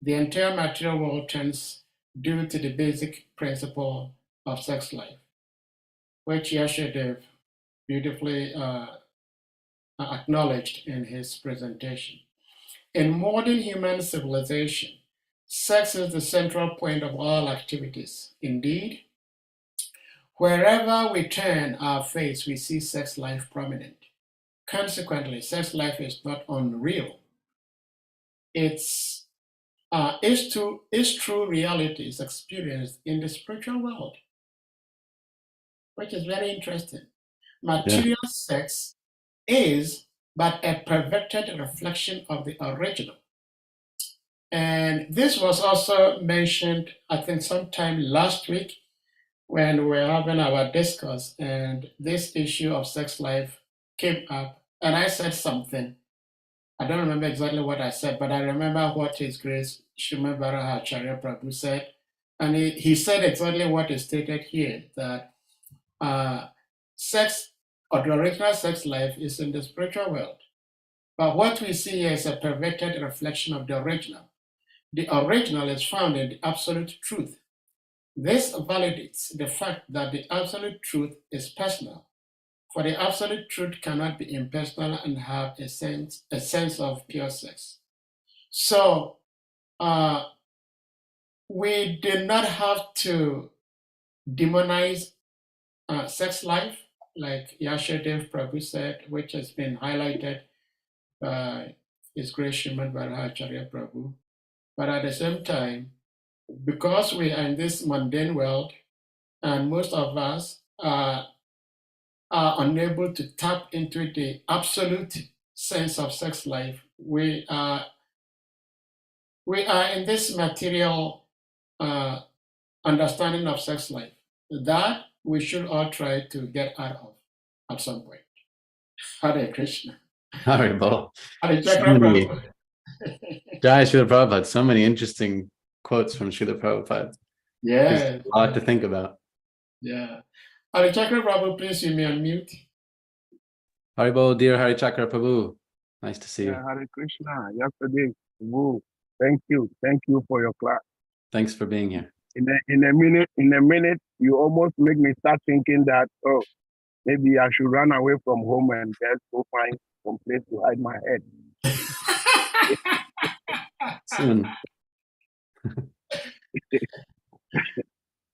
The entire material world turns due to the basic principle of sex life, which YASODEVA beautifully acknowledged in his presentation. In modern human civilization, sex is the central point of all activities. Indeed, wherever we turn our face, we see sex life prominent. Consequently, sex life is not unreal. Its true reality is experienced in the spiritual world, which is very interesting. Material sex is but a perverted reflection of the original. And this was also mentioned, I think, sometime last week when we were having our discourse, and this issue of sex life came up, and I said something I don't remember exactly what I said, but I remember what His Grace Srimad Bharacharya Prabhu said. And he said exactly what is stated here, that sex or the original sex life is in the spiritual world. But what we see here is a perverted reflection of the original. The original is found in the absolute truth. This validates the fact that the absolute truth is personal. For the absolute truth cannot be impersonal and have a sense of pure sex. So we do not have to demonize sex life, like Yasodeva Prabhu said, which has been highlighted by His Grace Srimad Bharacharya Prabhu. But at the same time, because we are in this mundane world, and most of us are unable to tap into the absolute sense of sex life, we are in this material understanding of sex life that we should all try to get out of at some point. Hare Krishna. Hare Bol. Hare So Chakra many- Prabhu. Jai Srila Prabhupada, so many interesting quotes from Srila Prabhupada. Yeah. There's a lot to think about. Yeah. Hare Chakra Prabhu, please you may unmute. Haribol, dear Hari Chakra Prabhu. Nice to see you. Yeah, Hare Krishna. Yesterday, woo. Thank you for your class. Thanks for being here. In a minute, you almost make me start thinking that maybe I should run away from home and just go find some place to hide my head. Soon.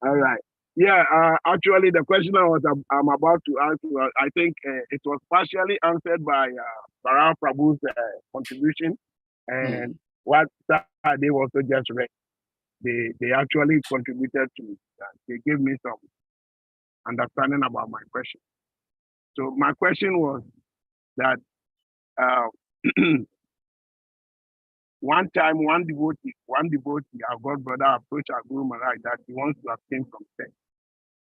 All right. Yeah. Actually, the question I'm about to ask, I think it was partially answered by Bharata Prabhu's contribution, and what they also just read. They actually contributed to that. They gave me some understanding about my question. So my question was that one time one devotee, our God brother, approached our Guru Maharaj that he wants to abstain from sex.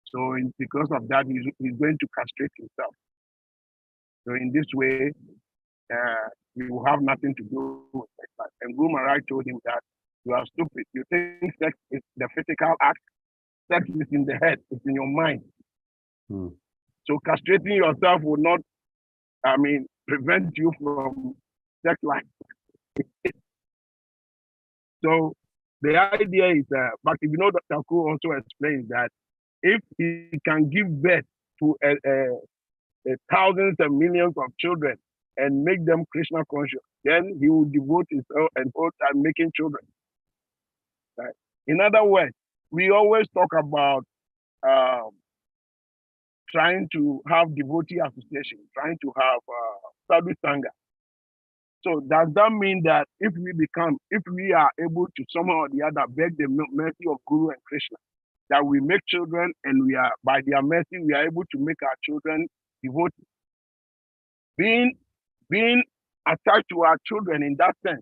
So because of that, he's going to castrate himself. So in this way, we will have nothing to do with sex. And Guru Maharaj told him that you are stupid. You think sex is the physical act. Sex is in the head. It's in your mind. So castrating yourself will not, prevent you from sex life. So the idea is, Bhaktivinoda Thakur also explains that if he can give birth to thousands and millions of children and make them Krishna conscious, then he will devote himself and whole time making children. Right? In other words, we always talk about trying to have devotee association, trying to have sadhu sangha. So does that mean that if we are able to somehow or the other beg the mercy of Guru and Krishna, that we make children and we are, by their mercy, we are able to make our children devotees? Being attached to our children in that sense,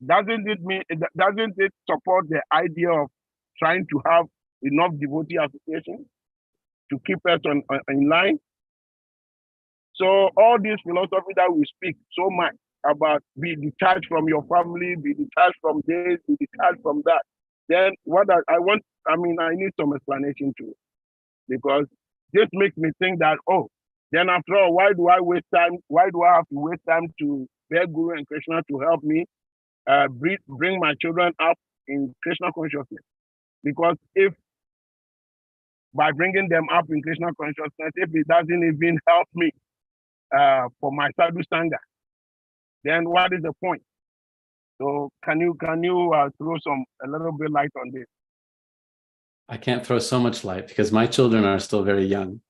doesn't it support the idea of trying to have enough devotee association to keep us in line? So all this philosophy that we speak so much about, be detached from your family, be detached from this, be detached from that. Then I need some explanation to it, because this makes me think that, then after all, why do I waste time? Why do I have to waste time to beg Guru and Krishna to help me bring my children up in Krishna consciousness? Because if by bringing them up in Krishna consciousness, if it doesn't even help me for my sadhu sangha, then what is the point? So can you throw a little bit light on this? I can't throw so much light because my children are still very young.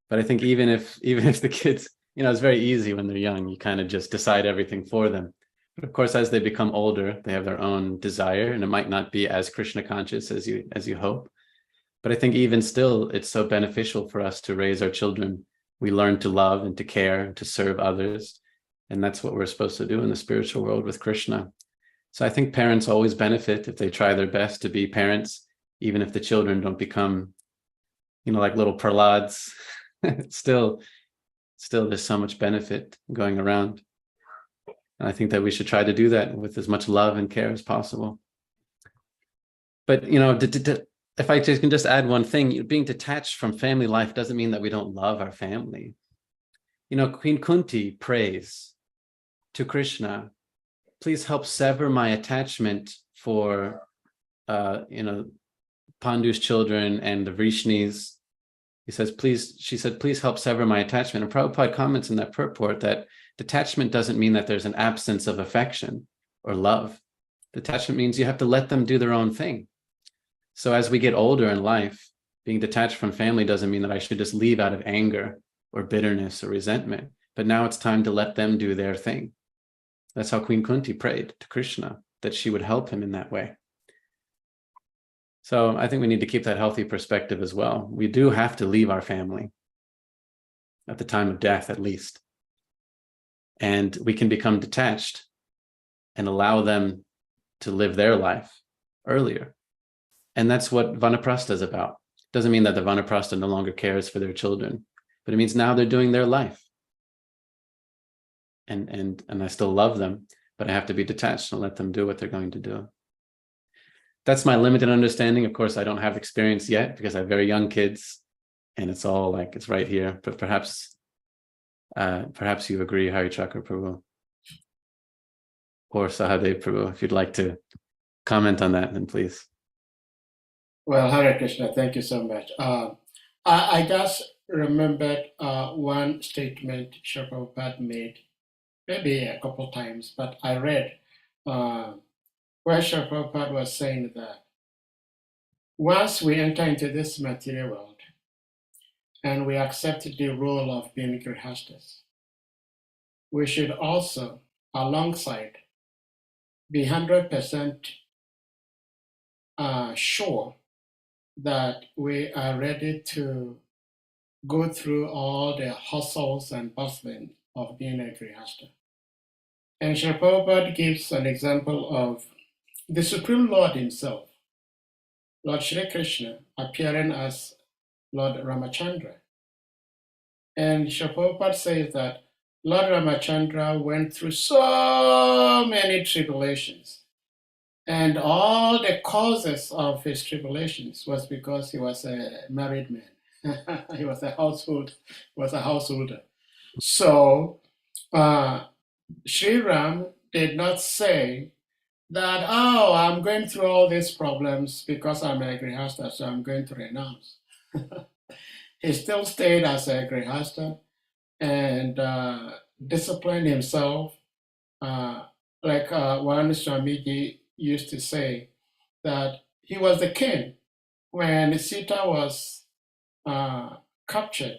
But I think even if the kids, it's very easy when they're young, you kind of just decide everything for them. But of course, as they become older, they have their own desire, and it might not be as Krishna conscious as you hope. But I think even still, it's so beneficial for us to raise our children. We learn to love and to care and to serve others. And that's what we're supposed to do in the spiritual world with Krishna. So I think parents always benefit if they try their best to be parents, even if the children don't become, like little Prahlads. Still there's so much benefit going around. And I think that we should try to do that with as much love and care as possible. But, you know, if I can just add one thing, being detached from family life doesn't mean that we don't love our family. You know, Queen Kunti prays to Krishna, please help sever my attachment for, you know, Pandu's children and the Vrishnis. She said, please help sever my attachment. And Prabhupada comments in that purport that detachment doesn't mean that there's an absence of affection or love. Detachment means you have to let them do their own thing. So as we get older in life, being detached from family doesn't mean that I should just leave out of anger or bitterness or resentment. But now it's time to let them do their thing. That's how Queen Kunti prayed to Krishna, that she would help him in that way. So I think we need to keep that healthy perspective as well. We do have to leave our family at the time of death, at least. And we can become detached and allow them to live their life earlier. And that's what Vanaprastha is about. Doesn't mean that the Vanaprastha no longer cares for their children, but it means now they're doing their life. And I still love them, but I have to be detached and let them do what they're going to do. That's my limited understanding. Of course, I don't have experience yet because I have very young kids and it's all like, it's right here, but perhaps you agree, Hari Chakra Prabhu or Sahadev Prabhu. If you'd like to comment on that, then please. Well, Hare Krishna, thank you so much. I just remembered one statement Srila Prabhupada made, maybe a couple times, but I read where Srila Prabhupada was saying that once we enter into this material world and we accept the role of being grihastas, we should also, alongside, be 100% sure that we are ready to go through all the hustles and bustling of being a grihasta. And Srila Prabhupada gives an example of the Supreme Lord himself, Lord Shri Krishna, appearing as Lord Ramachandra. And Srila Prabhupada says that Lord Ramachandra went through so many tribulations. And all the causes of his tribulations was because he was a married man. He was a householder. So Sri Ram did not say that, oh, I'm going through all these problems because I'm a grihasta, so I'm going to renounce. He still stayed as a grihasta and disciplined himself. Like one Swamiji used to say, that he was the king when Sita was captured.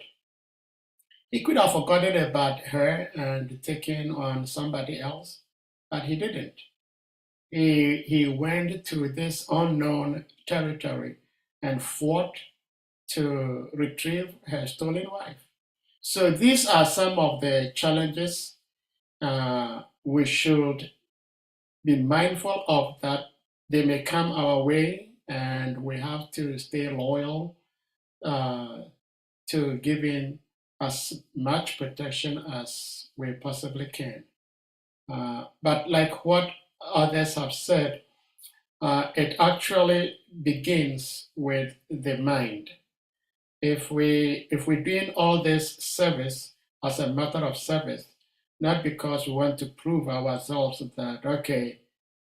He could have forgotten about her and taken on somebody else, but he didn't. He went to this unknown territory and fought to retrieve her stolen wife. So these are some of the challenges we should be mindful of, that they may come our way, and we have to stay loyal to giving as much protection as we possibly can. But like what others have said, it actually begins with the mind. If we're doing all this service as a matter of service, not because we want to prove ourselves that, okay,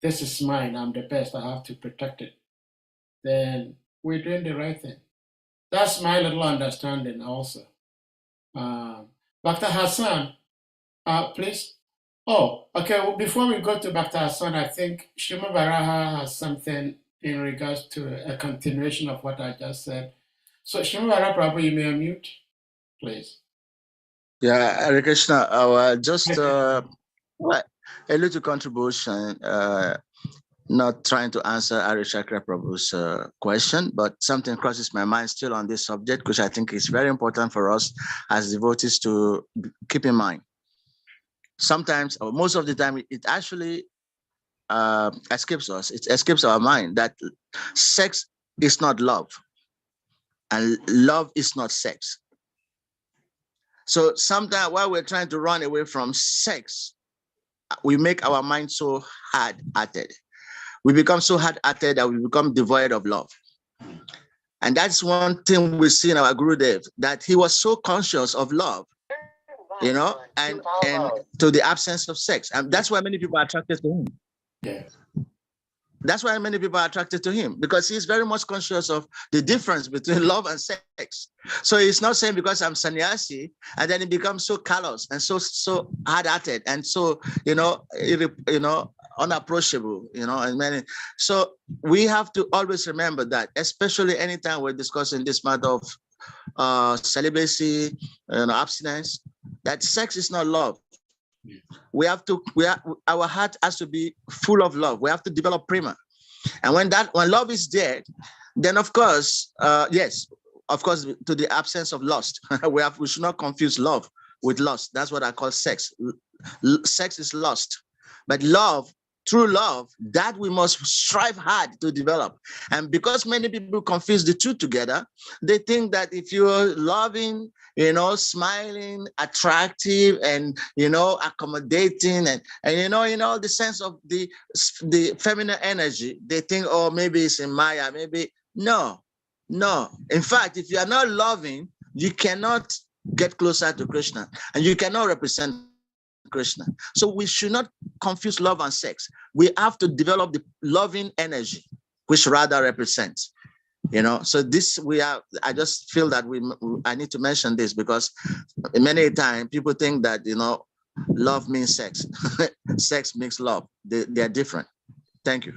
this is mine, I'm the best, I have to protect it, then we're doing the right thing. That's my little understanding also. Dr. Hassan, please. Oh, okay, well, before we go to Dr. Hassan, I think Shima Baraha has something in regards to a continuation of what I just said. So Shima Baraha, probably you may unmute, please. Yeah, Hare Krishna, just a little contribution, not trying to answer Hare Chakra Prabhu's question, but something crosses my mind still on this subject, which I think is very important for us as devotees to keep in mind. Sometimes, or most of the time, it actually escapes us. It escapes our mind that sex is not love, and love is not sex. So sometimes while we're trying to run away from sex, we make our mind so hard-hearted. We become so hard-hearted that we become devoid of love. And that's one thing we see in our Gurudev, that he was so conscious of love, you know, and to the absence of sex. And that's why many people are attracted to him. Yeah. That's why many people are attracted to him, because he's very much conscious of the difference between love and sex. So he's not saying because I'm sannyasi, and then he becomes so callous and so hard-hearted and so, unapproachable, and many. So we have to always remember that, especially anytime we're discussing this matter of celibacy, abstinence, that sex is not love. Our heart has to be full of love. We have to develop prema. And when love is there, then of course, yes, of course, to the absence of lust. We should not confuse love with lust. That's what I call sex. Sex is lust. But love, true love, that we must strive hard to develop. And because many people confuse the two together, they think that if you're loving, smiling, attractive, and, accommodating, and the sense of the feminine energy, they think, oh, maybe it's in Maya, maybe. No. In fact, if you are not loving, you cannot get closer to Krishna, and you cannot represent Krishna. So we should not confuse love and sex. We have to develop the loving energy, which rather represents, So I just feel that I need to mention this, because many times people think that, love means sex. Sex means love. They are different. Thank you.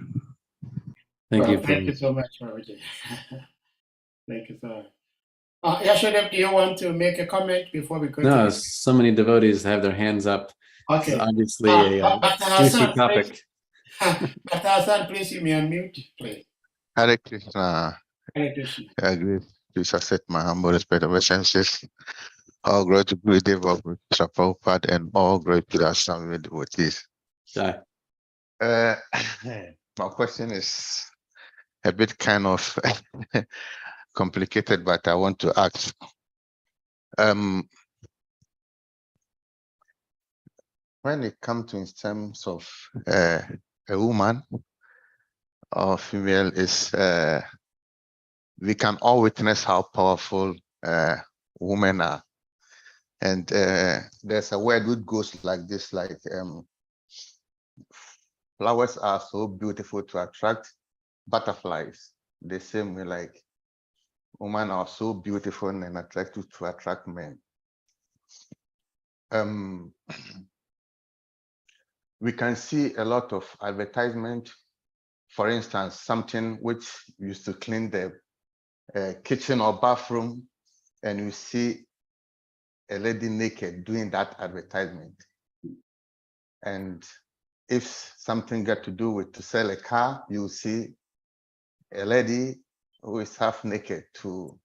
Thank you. Thank you so much, Prabhuji. Thank you so much. Yashodeva, do you want to make a comment before we go? No, so many devotees have their hands up. Okay. It's obviously a juicy topic. Dr. Hassan, please, you may unmute, please. Hare Krishna. Hare Krishna. I agree. Please accept my humble respect of essences. All glory to Gurudeva, Krishna Prabhupada, and all glory to the Assembled devotees. Yeah. My question is a bit kind of complicated, but I want to ask. When it comes to in terms of a woman or female, we can all witness how powerful women are. And there's a word which goes like this, flowers are so beautiful to attract butterflies. The same way, like women are so beautiful and attractive to attract men. We can see a lot of advertisement. For instance, something which used to clean the kitchen or bathroom, and you see a lady naked doing that advertisement. And if something got to do with to sell a car, you see a lady who is half naked to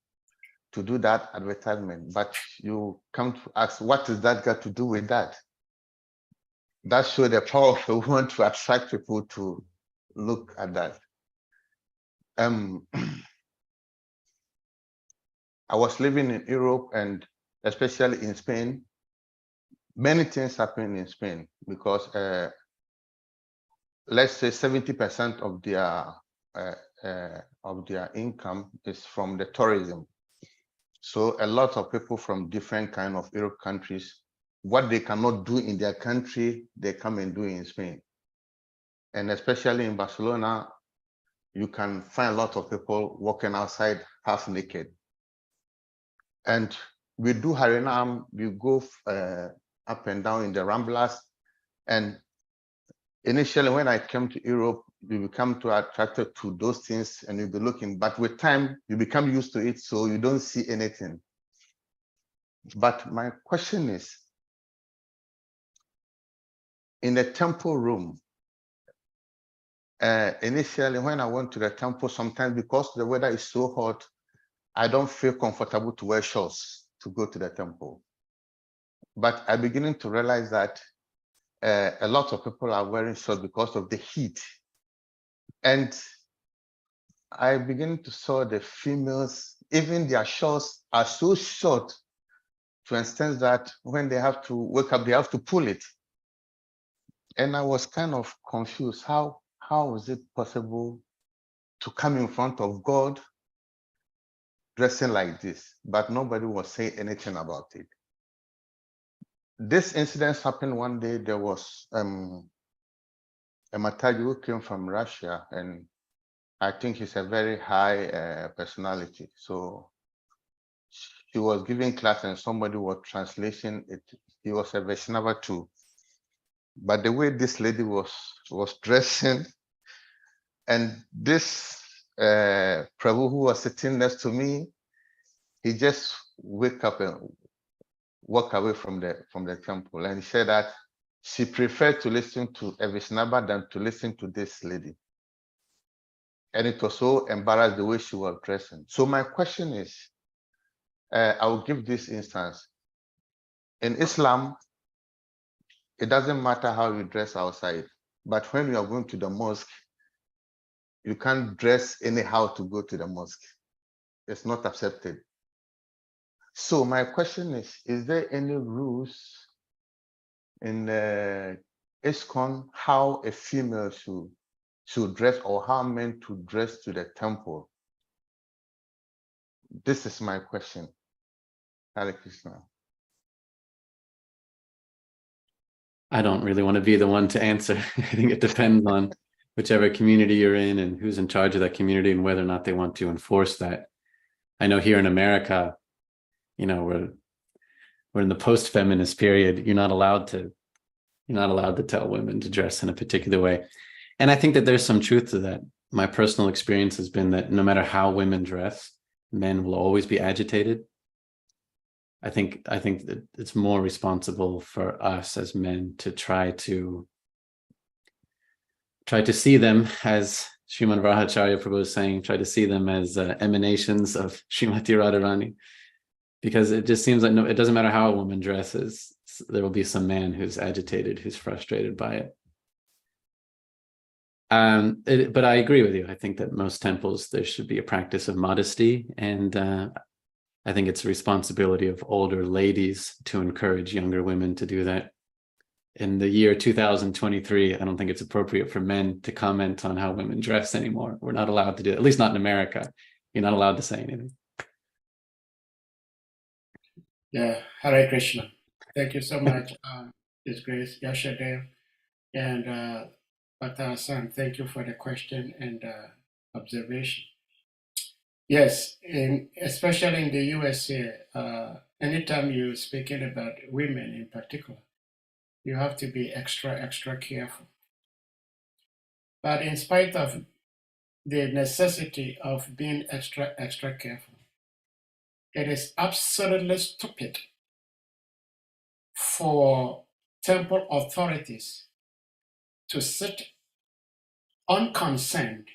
do that advertisement. But you come to ask, what does that got to do with that? That shows the power of a woman to attract people to look at that. I was living in Europe, and especially in Spain. Many things happen in Spain because let's say 70% of their income is from the tourism. So a lot of people from different kind of Europe countries, what they cannot do in their country, they come and do in Spain. And especially in Barcelona, you can find a lot of people walking outside half naked. And we do Harinam, we go up and down in the Ramblas. And initially, when I came to Europe, you become too attracted to those things and you'll be looking. But with time, you become used to it, so you don't see anything. But my question is, in the temple room, initially, when I went to the temple, sometimes because the weather is so hot, I don't feel comfortable to wear shorts to go to the temple. But I'm beginning to realize that a lot of people are wearing shorts because of the heat. And I begin to saw the females, even their shorts are so short to an extent that when they have to wake up, they have to pull it. and I was kind of confused. How is it possible to come in front of God dressing like this? But nobody was saying anything about it. This incident happened one day. There was a Mataji who came from Russia, and I think he's a very high personality. So she was giving class and somebody was translating it. He was a Vaishnava too. But the way this lady was dressing, and this Prabhu who was sitting next to me, he just wake up and walk away from the temple. And he said that she preferred to listen to a Vaishnava than to listen to this lady. And it was so embarrassed the way she was dressing. So my question is, I will give this instance. In Islam, it doesn't matter how you dress outside, but when you are going to the mosque, you can't dress anyhow to go to the mosque. It's not accepted. So my question is there any rules in ISKCON how a female should dress, or how men to dress to the temple? This is my question. Hare Krishna. I don't really want to be the one to answer. I think it depends on whichever community you're in and who's in charge of that community and whether or not they want to enforce that. I know here in America, you know, we're in the post-feminist period. You're not allowed to tell women to dress in a particular way. And I think that there's some truth to that. My personal experience has been that no matter how women dress, men will always be agitated. I think that it's more responsible for us as men to try to see them, as Srimad Vajracharya Prabhu is saying, try to see them as emanations of Srimati Radharani, because it just seems like it doesn't matter how a woman dresses, there will be some man who's agitated, who's frustrated by it. But I agree with you. I think that most temples, there should be a practice of modesty, and I think it's a responsibility of older ladies to encourage younger women to do that. In the year 2023, I don't think it's appropriate for men to comment on how women dress anymore. We're not allowed to do it, at least not in America. You're not allowed to say anything. Yeah, Hare Krishna. Thank you so much, His Grace Yasodeva and Bhakta Hassan. Thank you for the question and observation. Yes, especially in the USA, anytime you're speaking about women in particular, you have to be extra careful. But in spite of the necessity of being extra careful, it is absolutely stupid for temple authorities to sit unconcerned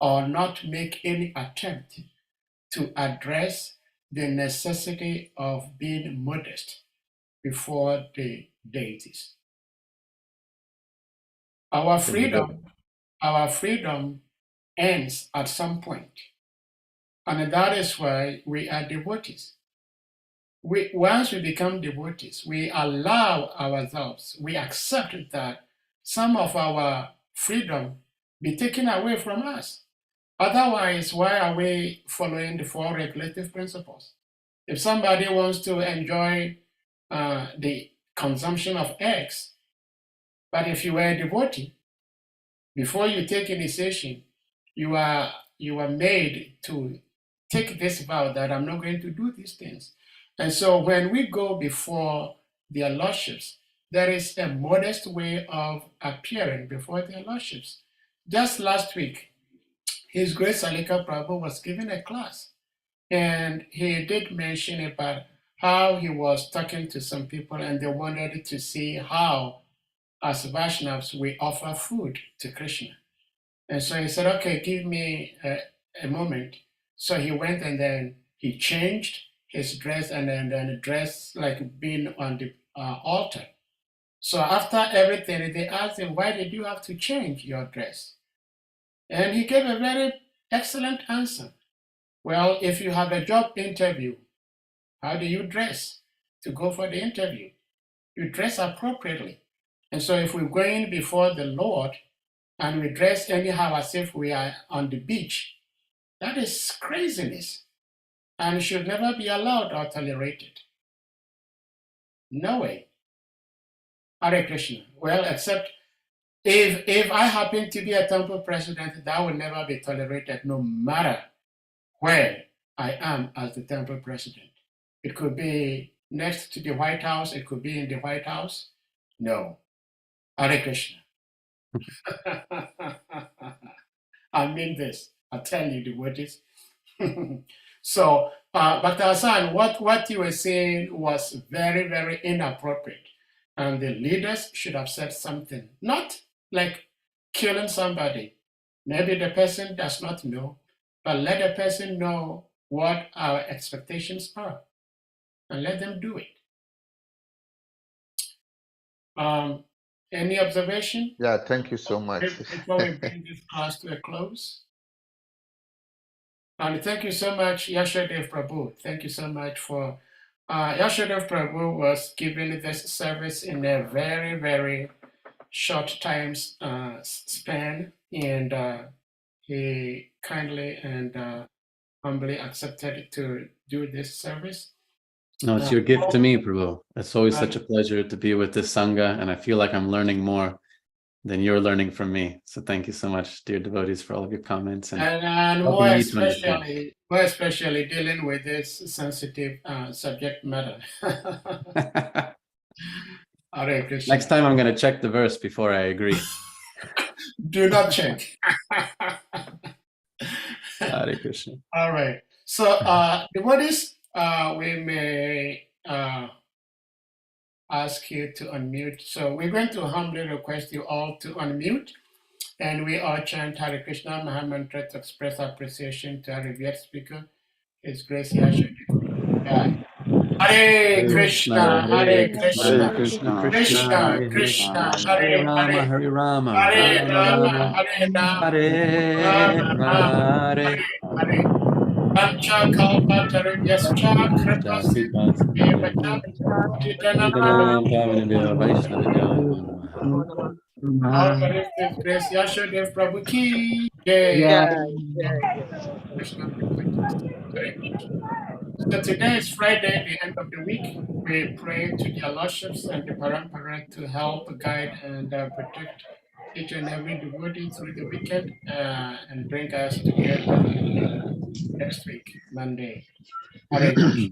or not make any attempt to address the necessity of being modest before the deities. Our freedom ends at some point, and that is why we are devotees. Once we become devotees, we allow ourselves, we accept that some of our freedom be taken away from us. Otherwise, why are we following the four regulative principles? If somebody wants to enjoy the consumption of eggs, but if you were a devotee, before you take initiation, you are made to take this vow that I'm not going to do these things. And so when we go before their lordships, there is a modest way of appearing before their lordships. Just last week, His Grace Salika Prabhu was giving a class, and he did mention about how he was talking to some people and they wanted to see how, as Vaishnavas, we offer food to Krishna. And so he said, okay, give me a moment. So he went and then he changed his dress and then dressed like being on the altar. So after everything, they asked him, why did you have to change your dress? And he gave a very excellent answer. Well, if you have a job interview, how do you dress to go for the interview? You dress appropriately. And so if we're going before the Lord and we dress anyhow as if we are on the beach, that is craziness and should never be allowed or tolerated. No way. Hare Krishna. Well, except if I happen to be a temple president, that will never be tolerated, no matter where I am as the temple president. It could be next to the White House. It could be in the White House. No. Hare Krishna. I mean this. I'll tell you the word is. So, Dr. Hassan, what you were saying was very, very inappropriate. And the leaders should have said something, not like killing somebody. Maybe the person does not know, but let the person know what our expectations are and let them do it. Any observation? Yeah, thank you so much. Before we bring this class to a close? And thank you so much, Yasodeva Prabhu. Thank you so much for Yasodeva Prabhu was giving this service in a very, very short time span, and he kindly and humbly accepted to do this service. No, it's your gift to me, Prabhu. It's always such a pleasure to be with this Sangha, and I feel like I'm learning more than you're learning from me. So thank you so much, dear devotees, for all of your comments. And more especially dealing with this sensitive subject matter. Hare Krishna. Next time I'm going to check the verse before I agree. Do not check. Hare Krishna. All right. So devotees, we may ask you to unmute. So we're going to humbly request you all to unmute, and we all chant Hare Krishna Maha Mantra to express appreciation to our revered speaker, His Grace Yasodeva. Hare Krishna, Hare Krishna, Krishna Krishna, Hare Hare, Hare Rama, Hare Rama, Hare Rama, Hare Hare Hare. Pancha Kalpataranyascha Kripas All His Grace Yasodeva Prabhu ki jai. So today is Friday, the end of the week. We pray to their lordships and the Parampara to help, guide, and protect each and every devotee through the weekend and bring us together next week, Monday. Hare Krishna.